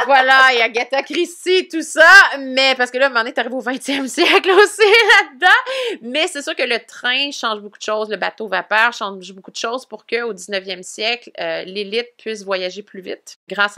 Voilà, et Agatha Christie, tout ça, mais parce que là, à un moment donné, t'arrives au 20e siècle aussi là-dedans, mais c'est sûr que le train change beaucoup de choses, le bateau vapeur change beaucoup de choses pour qu'au 19e siècle, l'élite puisse voyager plus vite grâce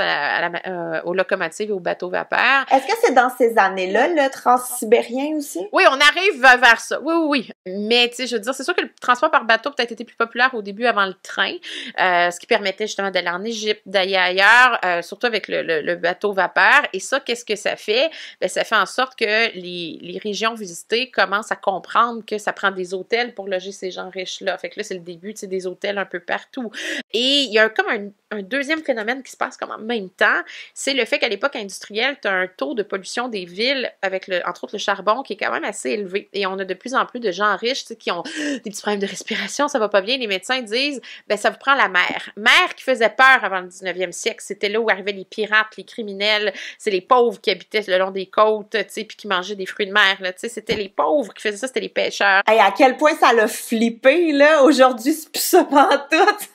aux locomotives et aux bateaux vapeur. Est-ce que c'est dans ces années-là, le transsibérien aussi? Oui, on arrive vers ça, oui. Mais, tu sais, je veux dire, c'est sûr que le transport par bateau peut-être été plus populaire au début avant le train, ce qui permettait justement d'aller en Égypte, d'aller ailleurs, surtout avec le bateau vapeur. Et ça, qu'est-ce que ça fait? Ben, ça fait en sorte que les régions visitées commencent à comprendre que ça prend des hôtels pour loger ces gens riches-là. Fait que là, c'est le début, tu sais, des hôtels un peu partout. Et il y a comme un deuxième phénomène qui se passe comme en même temps, c'est le fait qu'à l'époque industrielle, tu as un taux de pollution des villes avec, entre autres, le charbon qui est quand même assez élevé. Et on a de plus en plus de gens riches, tu sais, qui ont des petits problèmes de respiration, ça va pas bien. Les médecins disent, ben, ça vous prend la mer. Mer qui faisait peur avant le 19e siècle. C'était là où arrivaient les pirates, les criminels, c'est les pauvres qui habitaient le long des côtes, tu sais, puis qui mangeaient des fruits de mer, là, tu sais, c'était les pauvres qui faisaient ça, c'était les pêcheurs. Hey, à quel point ça l'a flippé, là, aujourd'hui, c'est plus ça pantoute.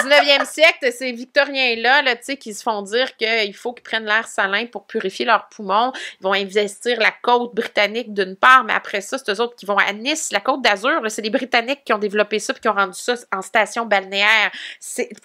19e siècle, ces Victoriens-là, tu sais, qui se font dire qu'il faut qu'ils prennent l'air salin pour purifier leurs poumons. Ils vont investir la côte britannique d'une part, mais après ça, c'est eux autres qui vont à Nice, la côte d'Azur, c'est les Britanniques qui ont développé ça puis qui ont rendu ça en station balnéaire.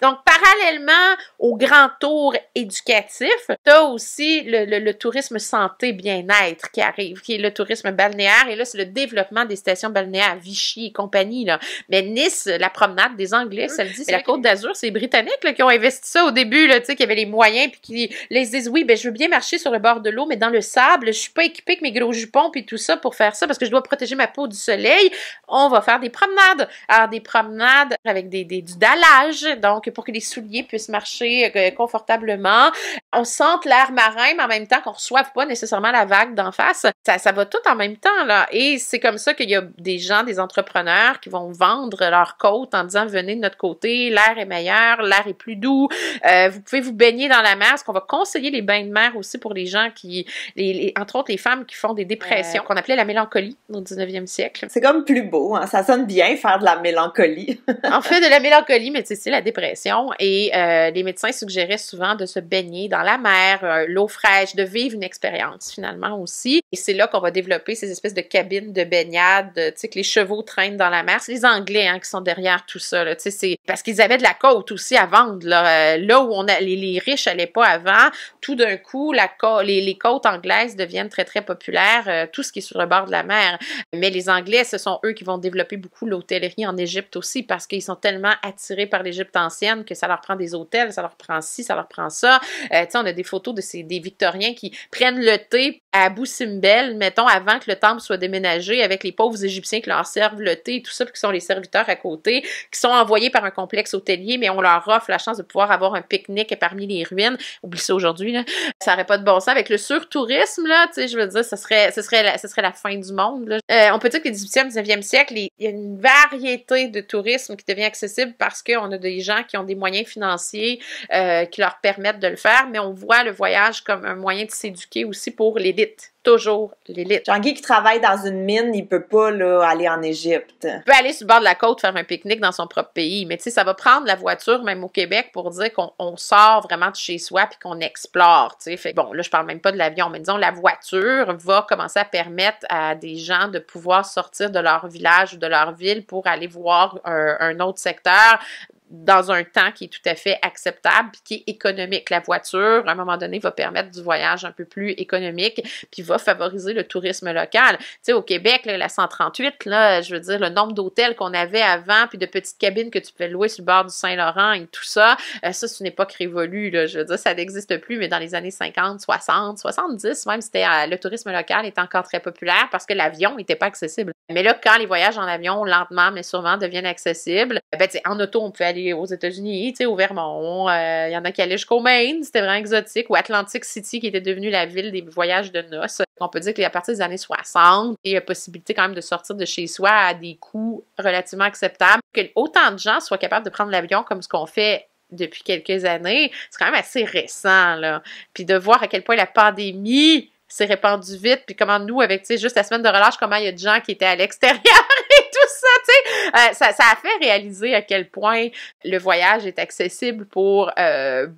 Donc, parallèlement au grand tour éducatif, t'as aussi le tourisme santé bien-être qui arrive, qui est le tourisme balnéaire, et là, c'est le développement des stations balnéaires, Vichy et compagnie, là. Mais Nice, la promenade des Anglais, ça le dit, c'est la côte d'Azur, c'est les Britanniques, là, qui ont investi ça au début, là, tu sais, qui avaient les moyens, puis qui les disent, oui, ben, je veux bien marcher sur le bord de l'eau, mais dans le sable, je suis pas équipée avec mes gros jupons, puis tout ça pour faire ça, parce que je dois protéger ma peau du soleil. On va faire des promenades. Alors, des promenades avec du dallage, donc, pour que les souliers puissent marcher confortablement. On sente l'air marin, mais en même temps qu'on ne reçoive pas nécessairement la vague d'en face. Ça va tout en même temps, là. Et c'est comme ça qu'il y a des gens, des entrepreneurs qui vont vendre leur côte en disant, venez de notre côté, l'air est meilleure, l'air est plus doux, vous pouvez vous baigner dans la mer, ce qu'on va conseiller les bains de mer aussi pour les gens qui, entre autres les femmes qui font des dépressions, qu'on appelait la mélancolie au 19e siècle. C'est comme plus beau, hein? Ça sonne bien, faire de la mélancolie. En fait, de la mélancolie, mais tu sais, c'est la dépression, et les médecins suggéraient souvent de se baigner dans la mer, l'eau fraîche, de vivre une expérience finalement aussi, et c'est là qu'on va développer ces espèces de cabines de baignade, tu sais, que les chevaux traînent dans la mer. C'est les Anglais, hein, qui sont derrière tout ça, là, tu sais, c'est parce qu'ils avaient de la côte aussi à vendre, là, où les riches allaient pas avant, tout d'un coup, les côtes anglaises deviennent très, très populaires, tout ce qui est sur le bord de la mer. Mais les Anglais, ce sont eux qui vont développer beaucoup l'hôtellerie en Égypte aussi, parce qu'ils sont tellement attirés par l'Égypte ancienne que ça leur prend des hôtels, ça leur prend ci, ça leur prend ça. Tu sais, on a des photos des Victoriens qui prennent le thé à Abu Simbel, mettons, avant que le temple soit déménagé, avec les pauvres Égyptiens qui leur servent le thé et tout ça, puis qui sont les serviteurs à côté, qui sont envoyés par un complexe hôtelier, mais on leur offre la chance de pouvoir avoir un pique-nique parmi les ruines. Oublie ça aujourd'hui, là. Ça n'aurait pas de bon sens. Avec le surtourisme, là, tu sais, je veux dire, ce serait la fin du monde, là. On peut dire que le 18e, 19e siècle, il y a une variété de tourisme qui devient accessible parce qu'on a des gens qui ont des moyens financiers qui leur permettent de le faire, mais on voit le voyage comme un moyen de s'éduquer aussi pour l'élite. Toujours l'élite. Jean-Guy qui travaille dans une mine, il peut pas là, aller en Égypte. Il peut aller sur le bord de la côte faire un pique-nique dans son propre pays, mais tu sais, ça va prendre la voiture, même au Québec, pour dire qu'on sort vraiment de chez soi puis qu'on explore, tu sais. Fait bon, là, je parle même pas de l'avion, mais disons, la voiture va commencer à permettre à des gens de pouvoir sortir de leur village ou de leur ville pour aller voir un autre secteur dans un temps qui est tout à fait acceptable puis qui est économique. La voiture, à un moment donné, va permettre du voyage un peu plus économique puis va favoriser le tourisme local. Tu sais, au Québec, là, la 138, là, je veux dire, le nombre d'hôtels qu'on avait avant puis de petites cabines que tu pouvais louer sur le bord du Saint-Laurent et tout ça, ça, c'est une époque révolue, là. Je veux dire, ça n'existe plus, mais dans les années 50, 60, 70, même, le tourisme local était encore très populaire parce que l'avion n'était pas accessible. Mais là, quand les voyages en avion, lentement, mais sûrement, deviennent accessibles, ben, tu sais, en auto, on peut aller aux États-Unis, tu sais, au Vermont, il y en a qui allaient jusqu'au Maine, c'était vraiment exotique, ou Atlantic City, qui était devenue la ville des voyages de noces. On peut dire qu'à partir des années 60, il y a possibilité quand même de sortir de chez soi à des coûts relativement acceptables, que autant de gens soient capables de prendre l'avion comme ce qu'on fait depuis quelques années, c'est quand même assez récent, là. Puis de voir à quel point la pandémie s'est répandue vite, puis comment nous, avec, tu sais, juste la semaine de relâche, comment il y a de gens qui étaient à l'extérieur et tout ça, tu sais, ça a fait réaliser à quel point le voyage est accessible pour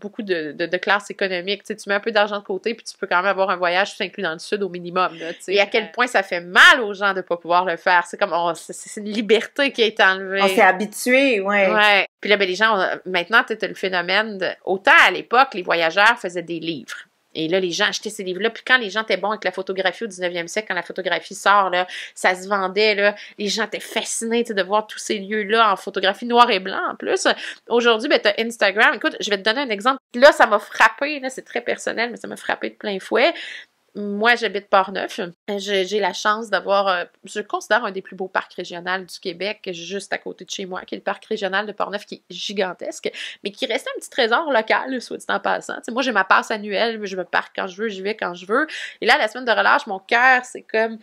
beaucoup de classes économiques. Tu sais, tu mets un peu d'argent de côté, puis tu peux quand même avoir un voyage tout inclus dans le sud au minimum, là, tu sais. Et à quel point ça fait mal aux gens de pas pouvoir le faire. C'est comme, c'est une liberté qui a été enlevée. On s'est habitué, ouais. Ouais. Puis là, ben, les gens, maintenant, tu as le phénomène autant à l'époque, les voyageurs faisaient des livres. Et là, les gens achetaient ces livres-là. Puis quand les gens étaient bons avec la photographie au 19e siècle, quand la photographie sort, là, ça se vendait, là. Les gens étaient fascinés, de voir tous ces lieux-là en photographie noir et blanc, en plus. Aujourd'hui, ben, t'as Instagram. Écoute, je vais te donner un exemple. Là, ça m'a frappé, là, c'est très personnel, mais ça m'a frappé de plein fouet. Moi, j'habite Port-Neuf. J'ai la chance d'avoir, je considère un des plus beaux parcs régionaux du Québec, juste à côté de chez moi, qui est le parc régional de Port-Neuf, qui est gigantesque, mais qui reste un petit trésor local, soit dit en passant. T'sais, moi, j'ai ma passe annuelle, je me parque quand je veux, j'y vais quand je veux. Et là, la semaine de relâche, mon cœur, c'est comme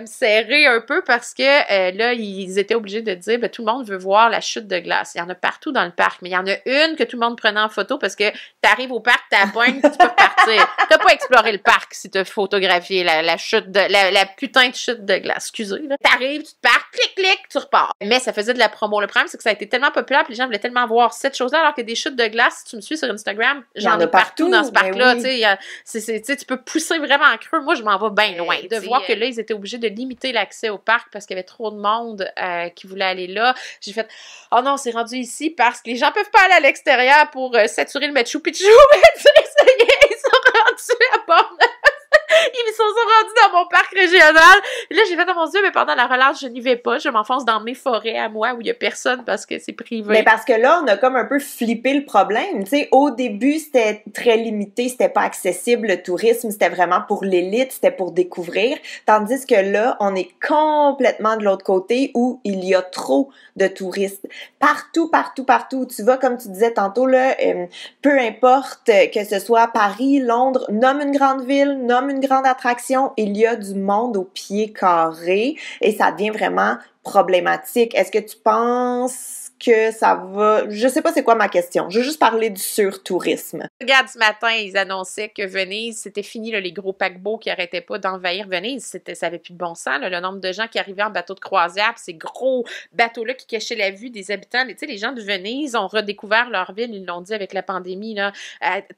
serré un peu parce que là, ils étaient obligés de dire, ben, tout le monde veut voir la chute de glace. Il y en a partout dans le parc, mais il y en a une que tout le monde prenait en photo parce que t'arrives au parc, t'as la pointe, tu peux repartir. T'as pas exploré le parc si t'as photographier la chute de la putain de chute de glace. Excusez, là. T'arrives, tu te pars, clic, tu repars. Mais ça faisait de la promo. Le problème, c'est que ça a été tellement populaire, puis les gens voulaient tellement voir cette chose-là, alors que des chutes de glace, si tu me suis sur Instagram, j'en ai partout dans ce parc-là. Oui. Tu sais, tu peux pousser vraiment en creux. Moi, je m'en vais bien loin. De voir que là, ils étaient obligés de limiter l'accès au parc parce qu'il y avait trop de monde qui voulait aller là. J'ai fait, oh non, c'est rendu ici parce que les gens peuvent pas aller à l'extérieur pour saturer le Machu Picchu. Mais tu sais, ça y est, ils sont rendus à Port-Neuf. Ils sont rendus dans mon parc régional. Et là, j'ai fait, oh mon Dieu, mais pendant la relâche, je n'y vais pas. Je m'enfonce dans mes forêts à moi où il y a personne parce que c'est privé. Mais parce que là, on a comme un peu flippé le problème. Tu sais, au début, c'était très limité, c'était pas accessible, le tourisme, c'était vraiment pour l'élite, c'était pour découvrir. Tandis que là, on est complètement de l'autre côté où il y a trop de touristes. Partout. Tu vas, comme tu disais tantôt, là, peu importe que ce soit Paris, Londres, nomme une grande ville, nomme une grande attraction, il y a du monde au pied carré et ça devient vraiment problématique. Est-ce que tu penses que ça va... Je sais pas c'est quoi ma question. Je veux juste parler du surtourisme. Regarde, ce matin, ils annonçaient que Venise, c'était fini, là, les gros paquebots qui arrêtaient pas d'envahir Venise. Ça avait plus de bon sens, là, le nombre de gens qui arrivaient en bateau de croisière, ces gros bateaux-là qui cachaient la vue des habitants. Tu sais, les gens de Venise ont redécouvert leur ville, ils l'ont dit avec la pandémie, là,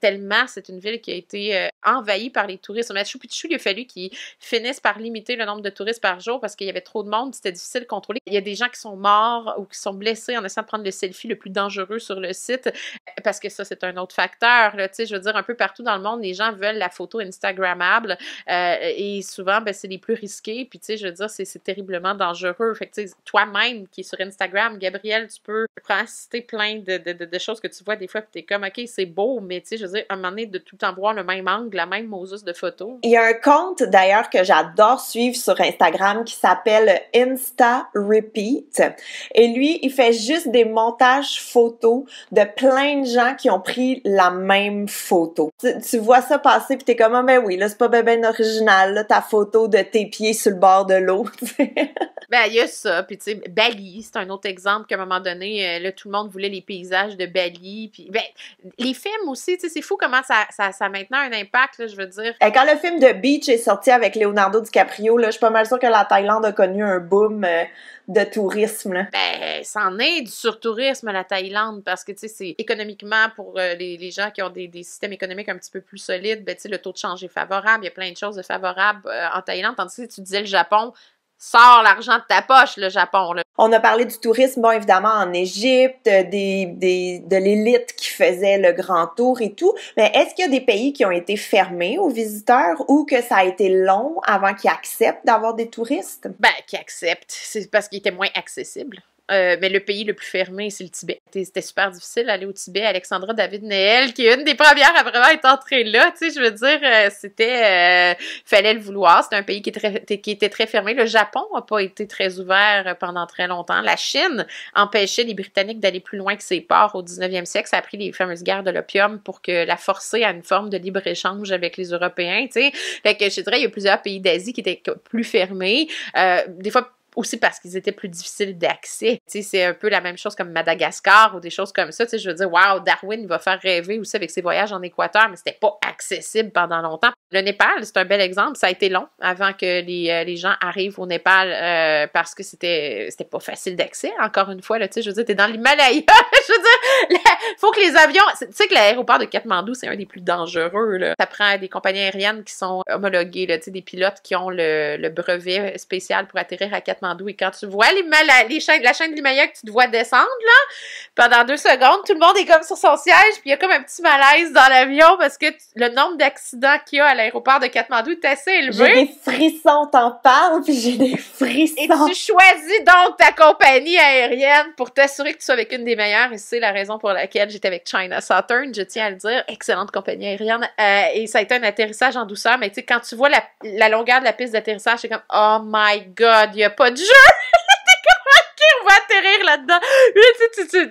tellement c'est une ville qui a été envahie par les touristes. Machu Picchu, il a fallu qu'ils finissent par limiter le nombre de touristes par jour parce qu'il y avait trop de monde, c'était difficile de contrôler. Il y a des gens qui sont morts ou qui sont blessés en essayant de prendre le selfie le plus dangereux sur le site, parce que ça, c'est un autre facteur. Là, je veux dire, un peu partout dans le monde, les gens veulent la photo Instagrammable et souvent, ben, c'est les plus risqués. Puis, tu sais, je veux dire, c'est terriblement dangereux. Fait que, toi-même qui est sur Instagram, Gabrielle, tu peux citer plein de choses que tu vois des fois, puis t'es comme, OK, c'est beau, mais tu sais, je veux dire, à un moment donné, de tout le temps voir le même angle, la même Moses de photos. Il y a un compte, d'ailleurs, que j'adore suivre sur Instagram qui s'appelle Insta Repeat. Et lui, il fait juste des montages photos de plein de gens qui ont pris la même photo. Tu vois ça passer pis t'es comme, ah ben oui, là, c'est pas ben original, là, ta photo de tes pieds sur le bord de l'eau. Ben, il y a ça. Puis, tu sais, Bali, c'est un autre exemple qu'à un moment donné, là, tout le monde voulait les paysages de Bali. Puis, ben, les films aussi, tu sais, c'est fou comment ça a maintenant un impact, là, je veux dire. Quand le film de Beach est sorti avec Leonardo DiCaprio, là, je suis pas mal sûre que la Thaïlande a connu un boom de tourisme, là. Ben, c'en est du surtourisme, la Thaïlande, parce que, tu sais, c'est économiquement, pour les gens qui ont des systèmes économiques un petit peu plus solides, ben, tu sais, le taux de change est favorable, il y a plein de choses de favorables en Thaïlande, tandis que tu disais le Japon, sors l'argent de ta poche, le Japon, là. On a parlé du tourisme, bon, évidemment, en Égypte, de l'élite qui faisait le grand tour et tout, mais est-ce qu'il y a des pays qui ont été fermés aux visiteurs ou que ça a été long avant qu'ils acceptent d'avoir des touristes? Ben, qui acceptent, c'est parce qu'il était moins accessible. Mais le pays le plus fermé, c'est le Tibet. C'était super difficile d'aller au Tibet. Alexandra David-Néel, qui est une des premières à vraiment être entrée là, tu sais, je veux dire, fallait le vouloir. C'était un pays qui était très fermé. Le Japon n'a pas été très ouvert pendant très longtemps. La Chine empêchait les Britanniques d'aller plus loin que ses ports au 19e siècle. Ça a pris les fameuses guerres de l'opium pour que la forcer à une forme de libre-échange avec les Européens, tu sais. Fait que je dirais, il y a plusieurs pays d'Asie qui étaient plus fermés. Des fois, aussi parce qu'ils étaient plus difficiles d'accès. Tu sais, c'est un peu la même chose comme Madagascar ou des choses comme ça. Tu sais, je veux dire, wow, Darwin, il va faire rêver aussi avec ses voyages en Équateur, mais c'était pas accessible pendant longtemps. Le Népal, c'est un bel exemple. Ça a été long avant que les gens arrivent au Népal parce que c'était pas facile d'accès. Encore une fois, là, tu sais, je veux dire, t'es dans l'Himalaya. Je veux dire, faut que les avions... Tu sais que l'aéroport de Katmandou, c'est un des plus dangereux, là. Ça prend des compagnies aériennes qui sont homologuées, là, tu sais, des pilotes qui ont le brevet spécial pour atterrir à Katmandou. Et quand tu vois la chaîne de l'Himalaya que tu te vois descendre, là, pendant 2 secondes, tout le monde est comme sur son siège, puis il y a comme un petit malaise dans l'avion parce que le nombre d'accidents qu'il y a à l'aéroport de Katmandou est assez élevé. J'ai des frissons, t'en parles, puis j'ai des frissons. Et tu choisis donc ta compagnie aérienne pour t'assurer que tu sois avec une des meilleures, et c'est la raison pour laquelle j'étais avec China Southern, je tiens à le dire, excellente compagnie aérienne, et ça a été un atterrissage en douceur, mais tu sais, quand tu vois la longueur de la piste d'atterrissage, c'est comme, oh my god, il n'y a pas de jeu! On va atterrir là-dedans.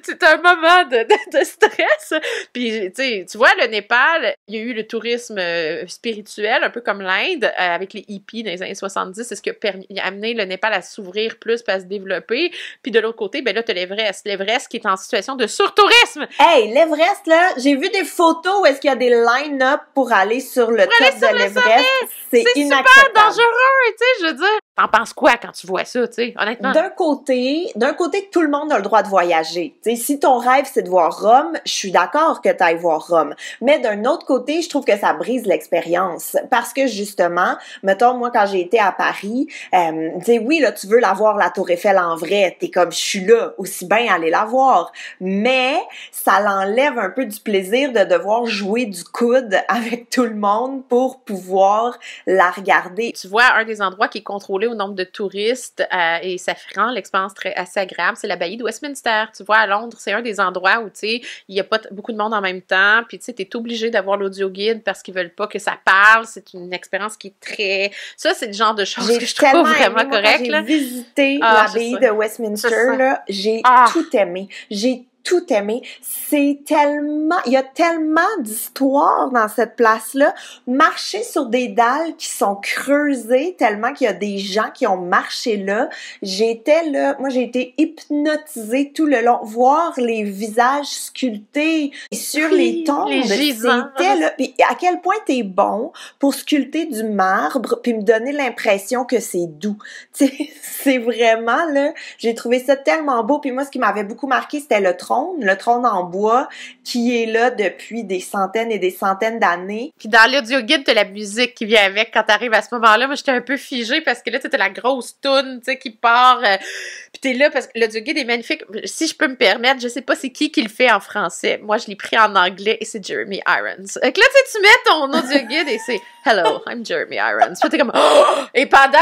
C'est un moment de stress. Puis, tu vois, le Népal, il y a eu le tourisme spirituel, un peu comme l'Inde, avec les hippies dans les années 70. C'est ce qui a amené le Népal à s'ouvrir plus, puis à se développer. Puis de l'autre côté, ben là, t'as l'Everest. L'Everest qui est en situation de surtourisme. Hey, l'Everest, là, j'ai vu des photos où est-ce qu'il y a des line-up pour aller sur le top de l'Everest. C'est inacceptable. Super dangereux, tu sais, je veux dire. T'en penses quoi quand tu vois ça, tu sais, honnêtement? D'un côté, tout le monde a le droit de voyager. Tu sais, si ton rêve, c'est de voir Rome, je suis d'accord que tu ailles voir Rome. Mais d'un autre côté, je trouve que ça brise l'expérience. Parce que, justement, mettons, moi, quand j'ai été à Paris, tu sais, oui, là, tu veux la voir, la Tour Eiffel en vrai. T'es comme, je suis là, aussi bien aller la voir. Mais, ça l'enlève un peu du plaisir de devoir jouer du coude avec tout le monde pour pouvoir la regarder. Tu vois, un des endroits qui est contrôlé au nombre de touristes et ça rend l'expérience assez agréable, c'est l'abbaye de Westminster. Tu vois, à Londres, c'est un des endroits où, tu sais, il n'y a pas beaucoup de monde en même temps, puis tu sais, t'es obligé d'avoir l'audio-guide parce qu'ils veulent pas que ça parle. C'est une expérience qui est très... Ça, c'est le genre de choses que je trouve vraiment correct. J'ai visité l'abbaye de Westminster, là, j'ai tout aimé. J'ai tout aimé. C'est tellement, il y a tellement d'histoires dans cette place-là. Marcher sur des dalles qui sont creusées tellement qu'il y a des gens qui ont marché là. J'étais là, moi j'ai été hypnotisée tout le long. Voir les visages sculptés sur les tombes, c'était là. Puis à quel point t'es bon pour sculpter du marbre puis me donner l'impression que c'est doux. Tu sais, c'est vraiment là, j'ai trouvé ça tellement beau. Puis moi, ce qui m'avait beaucoup marqué, c'était le trône en bois qui est là depuis des centaines et des centaines d'années. Puis dans l'audio guide, t'as la musique qui vient avec quand t'arrives à ce moment-là. Moi, j'étais un peu figée parce que là, t'as la grosse toune, tu sais, qui part. Puis t'es là parce que l'audio guide est magnifique. Si je peux me permettre, je sais pas c'est qui le fait en français. Moi, je l'ai pris en anglais et c'est Jeremy Irons. Donc là, tu mets ton audio guide et c'est Hello, I'm Jeremy Irons. Puis t'es comme oh! Et pendant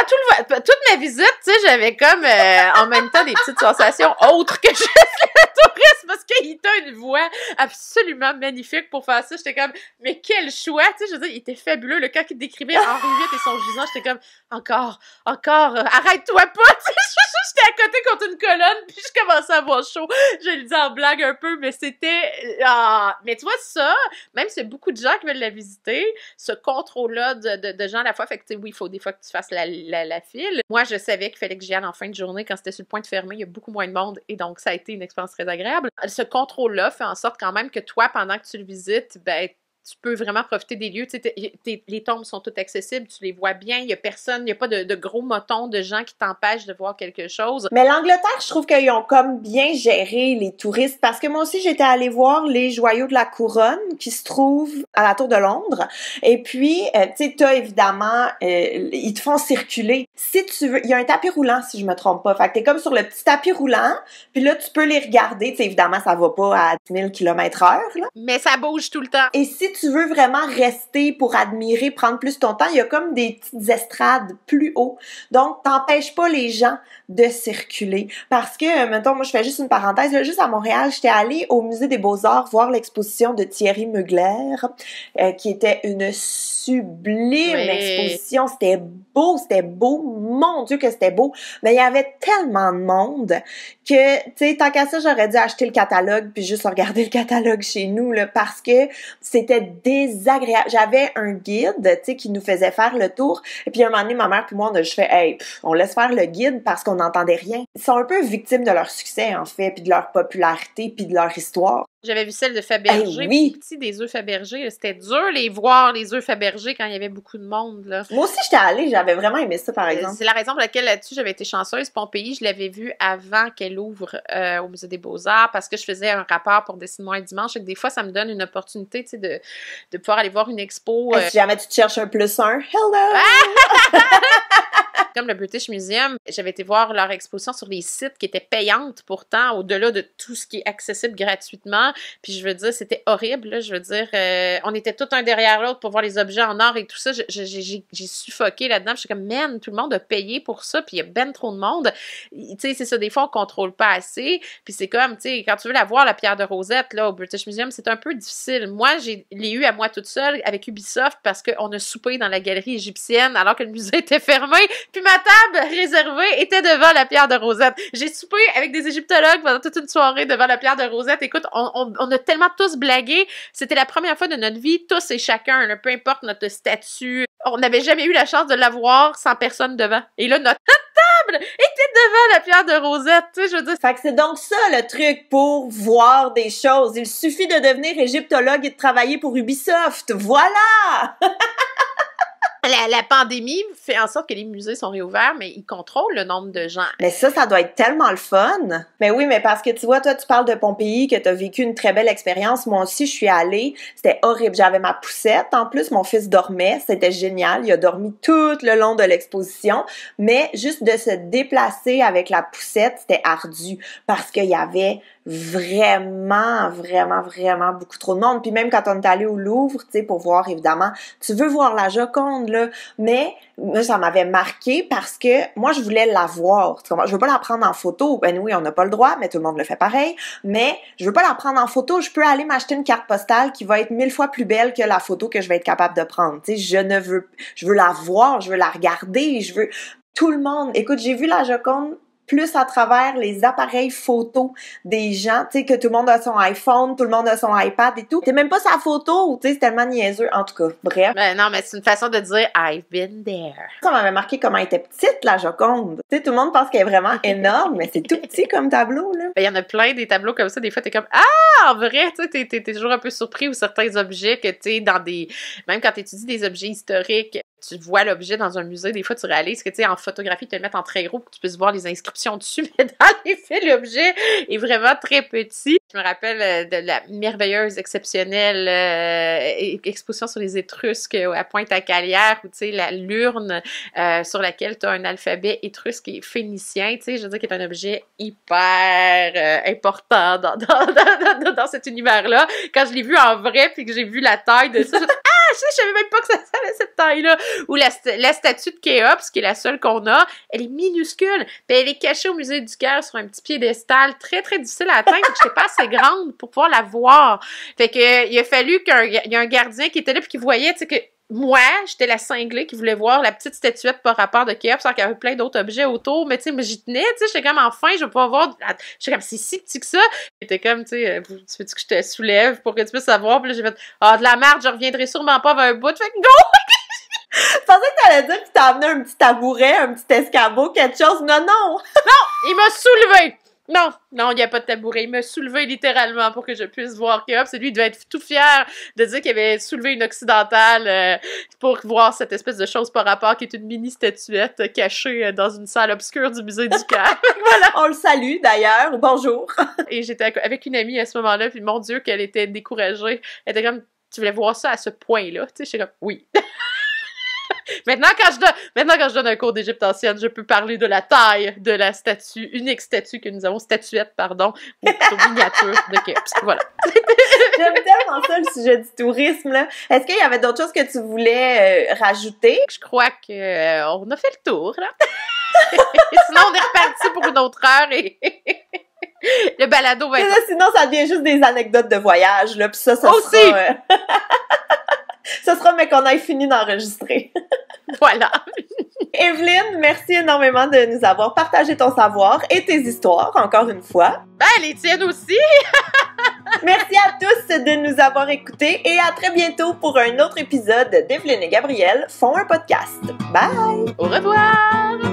toute ma visite, tu sais, j'avais comme en même temps des petites sensations autres que juste le tourisme parce qu'il a une voix absolument magnifique pour faire ça. J'étais comme mais quel choix, tu sais, je veux dire, il était fabuleux. Le quand il décrivait Henri VIII et son gisant, j'étais comme encore, arrête-toi pas, tu sais, j'étais à côté contre une colonne puis je commençais à avoir chaud. Je le dis en blague un peu, mais c'était mais tu vois ça, même s'il y a beaucoup de gens qui veulent la visiter, ce contrôle-là de gens à la fois, fait que tu sais, oui, il faut des fois que tu fasses la file. Moi, je savais qu'il fallait que j'y aille en fin de journée quand c'était sur le point de fermer, il y a beaucoup moins de monde et donc ça a été une expérience très agréable. Ce contrôle-là fait en sorte quand même que toi, pendant que tu le visites, ben tu peux vraiment profiter des lieux. Tu sais, les tombes sont toutes accessibles, tu les vois bien, il y a personne, il n'y a pas de gros motons de gens qui t'empêchent de voir quelque chose. Mais l'Angleterre, je trouve qu'ils ont comme bien géré les touristes parce que moi aussi, j'étais allée voir les joyaux de la couronne qui se trouvent à la Tour de Londres. Et puis, tu sais, t'as évidemment, ils te font circuler. Si tu veux, il y a un tapis roulant, si je me trompe pas. Fait que t'es comme sur le petit tapis roulant, puis là, tu peux les regarder. Tu sais, évidemment, ça va pas à 10 000 km/h, là. Mais ça bouge tout le temps. Et si tu veux vraiment rester pour admirer, prendre plus ton temps, il y a comme des petites estrades plus haut. Donc, t'empêches pas les gens de circuler. Parce que, mettons, moi, je fais juste une parenthèse, là, juste à Montréal, j'étais allée au Musée des Beaux-Arts voir l'exposition de Thierry Mugler, qui était une sublime exposition. C'était beau. Mon Dieu que c'était beau. Mais il y avait tellement de monde que, tu sais, tant qu'à ça, j'aurais dû acheter le catalogue puis juste regarder le catalogue chez nous, là, parce que c'était désagréable. J'avais un guide, tu sais, qui nous faisait faire le tour. Et puis, un moment donné, ma mère puis moi, on a juste fait, hey, on laisse faire le guide parce qu'on n'entendait rien. Ils sont un peu victimes de leur succès, en fait, puis de leur popularité, puis de leur histoire. J'avais vu celle de Fabergé, oui. Petit des œufs Fabergé. C'était dur les voir, les œufs Fabergé, quand il y avait beaucoup de monde, là. Moi aussi, j'étais allée, j'avais vraiment aimé ça, par exemple. C'est la raison pour laquelle, là-dessus, j'avais été chanceuse. Pompéi, je l'avais vue avant qu'elle ouvre au Musée des Beaux-Arts, parce que je faisais un rapport pour Dessine-moi un dimanche, et que des fois, ça me donne une opportunité, tu sais, de pouvoir aller voir une expo. Si jamais tu te cherches un +1, hello! Comme le British Museum, j'avais été voir leur exposition sur les sites qui étaient payantes pourtant, au-delà de tout ce qui est accessible gratuitement. Puis je veux dire, c'était horrible, là. Je veux dire, on était tous un derrière l'autre pour voir les objets en or et tout ça. J'ai suffoqué là-dedans. Je suis comme, man, tout le monde a payé pour ça, puis il y a ben trop de monde. Tu sais, c'est ça, des fois, on contrôle pas assez. Puis c'est comme, tu sais, quand tu veux la voir, la pierre de Rosette, là, au British Museum, c'est un peu difficile. Moi, l'ai eu à moi toute seule avec Ubisoft parce qu'on a soupé dans la galerie égyptienne alors que le musée était fermé. Puis ma table réservée était devant la pierre de Rosette. J'ai soupé avec des égyptologues pendant toute une soirée devant la pierre de Rosette. Écoute, on a tellement tous blagué. C'était la première fois de notre vie, tous et chacun, là, peu importe notre statut. On n'avait jamais eu la chance de la voir sans personne devant. Et là, notre table était devant la pierre de Rosette. Tu sais, je veux dire. Fait que c'est donc ça le truc pour voir des choses. Il suffit de devenir égyptologue et de travailler pour Ubisoft. Voilà! La pandémie fait en sorte que les musées sont réouverts, mais ils contrôlent le nombre de gens. Mais ça doit être tellement le fun. Mais oui, mais parce que tu vois, toi, tu parles de Pompéi, que t'as vécu une très belle expérience. Moi aussi, je suis allée. C'était horrible. J'avais ma poussette. En plus, mon fils dormait. C'était génial. Il a dormi tout le long de l'exposition. Mais juste de se déplacer avec la poussette, c'était ardu. Parce qu'il y avait vraiment beaucoup trop de monde. Puis même quand on est allé au Louvre, tu sais, pour voir, évidemment, tu veux voir la Joconde, là, mais moi, ça m'avait marqué parce que moi, je voulais la voir. Je veux pas la prendre en photo. Ben oui, on n'a pas le droit, mais tout le monde le fait pareil. Mais je veux pas la prendre en photo. Je peux aller m'acheter une carte postale qui va être 1000 fois plus belle que la photo que je vais être capable de prendre. Tu sais, je veux la voir, je veux la regarder, tout le monde. Écoute, j'ai vu la Joconde plus à travers les appareils photos des gens, tu sais, que tout le monde a son iPhone, tout le monde a son iPad et tout. T'es même pas sa photo, tu sais, c'est tellement niaiseux. En tout cas, bref. Ben non, mais c'est une façon de dire « I've been there ». Ça m'avait marqué comment elle était petite, la Joconde. Tu sais, tout le monde pense qu'elle est vraiment énorme, mais c'est tout petit comme tableau, là. Ben, il y en a plein des tableaux comme ça. Des fois, t'es comme « Ah, en vrai, tu sais, t'es toujours un peu surpris ou certains objets que, tu sais, dans des... Même quand t'étudies des objets historiques, tu vois l'objet dans un musée, des fois, tu réalises que, tu sais, en photographie, tu te le mettre en très gros pour que tu puisses voir les inscriptions dessus, mais dans les faits, l'objet est vraiment très petit. Je me rappelle de la merveilleuse, exceptionnelle exposition sur les Étrusques à Pointe-à-Calière, où, tu sais, l'urne sur laquelle tu as un alphabet étrusque et phénicien, tu sais, je veux dire, qui est un objet hyper important dans cet univers-là. Quand je l'ai vu en vrai, puis que j'ai vu la taille de ça, je savais même pas que ça avait cette taille-là. Ou la statue de Khéops, qui est la seule qu'on a, elle est minuscule. Puis elle est cachée au musée du Caire sur un petit piédestal très, très difficile à atteindre. Je n'étais pas assez grande pour pouvoir la voir. Fait que il a fallu qu'il y ait un gardien qui était là puis qui voyait, tu sais, que moi, j'étais la cinglée qui voulait voir la petite statuette par rapport de Khéops, alors qu'il y avait plein d'autres objets autour, mais tu sais, moi, j'y tenais, tu sais, j'étais comme, enfin, je vais pouvoir voir, j'étais comme, c'est si petit que ça, j'étais comme, tu sais, tu veux-tu que je te soulève pour que tu puisses savoir, puis là, j'ai fait, de la merde, je reviendrai sûrement pas avec un bout, fait que go! Je pensais que t'allais dire que tu t'as amené un petit tabouret, un petit escabeau, quelque chose, non! Non, il m'a soulevé! Non, il n'y a pas de tabouret. Il m'a soulevé littéralement pour que je puisse voir Khéops. Et lui, il devait être tout fier de dire qu'il avait soulevé une occidentale pour voir cette espèce de chose par rapport qui est une mini statuette cachée dans une salle obscure du musée du Caire. Voilà. On le salue d'ailleurs. Bonjour. Et j'étais avec une amie à ce moment-là, puis mon Dieu, qu'elle était découragée. Elle était comme, tu voulais voir ça à ce point-là? Tu sais, j'étais comme, oui. Maintenant, quand je donne un cours d'Égypte ancienne, je peux parler de la taille de la statue, unique statue que nous avons, statuette, pardon, ou plutôt miniature de Khéops. Voilà. J'aime tellement ça, le sujet du tourisme, là. Est-ce qu'il y avait d'autres choses que tu voulais rajouter? Je crois que on a fait le tour, là. Sinon, on est reparti pour une autre heure et... le balado va être... Sinon, ça devient juste des anecdotes de voyage, là, puis ça aussi! Sera... ça sera, mais qu'on ait fini d'enregistrer. Voilà. Evelyne, merci énormément de nous avoir partagé ton savoir et tes histoires, encore une fois. Ben, les tiennes aussi! Merci à tous de nous avoir écoutés et à très bientôt pour un autre épisode d'Evelyne et Gabrielle font un podcast. Bye! Au revoir!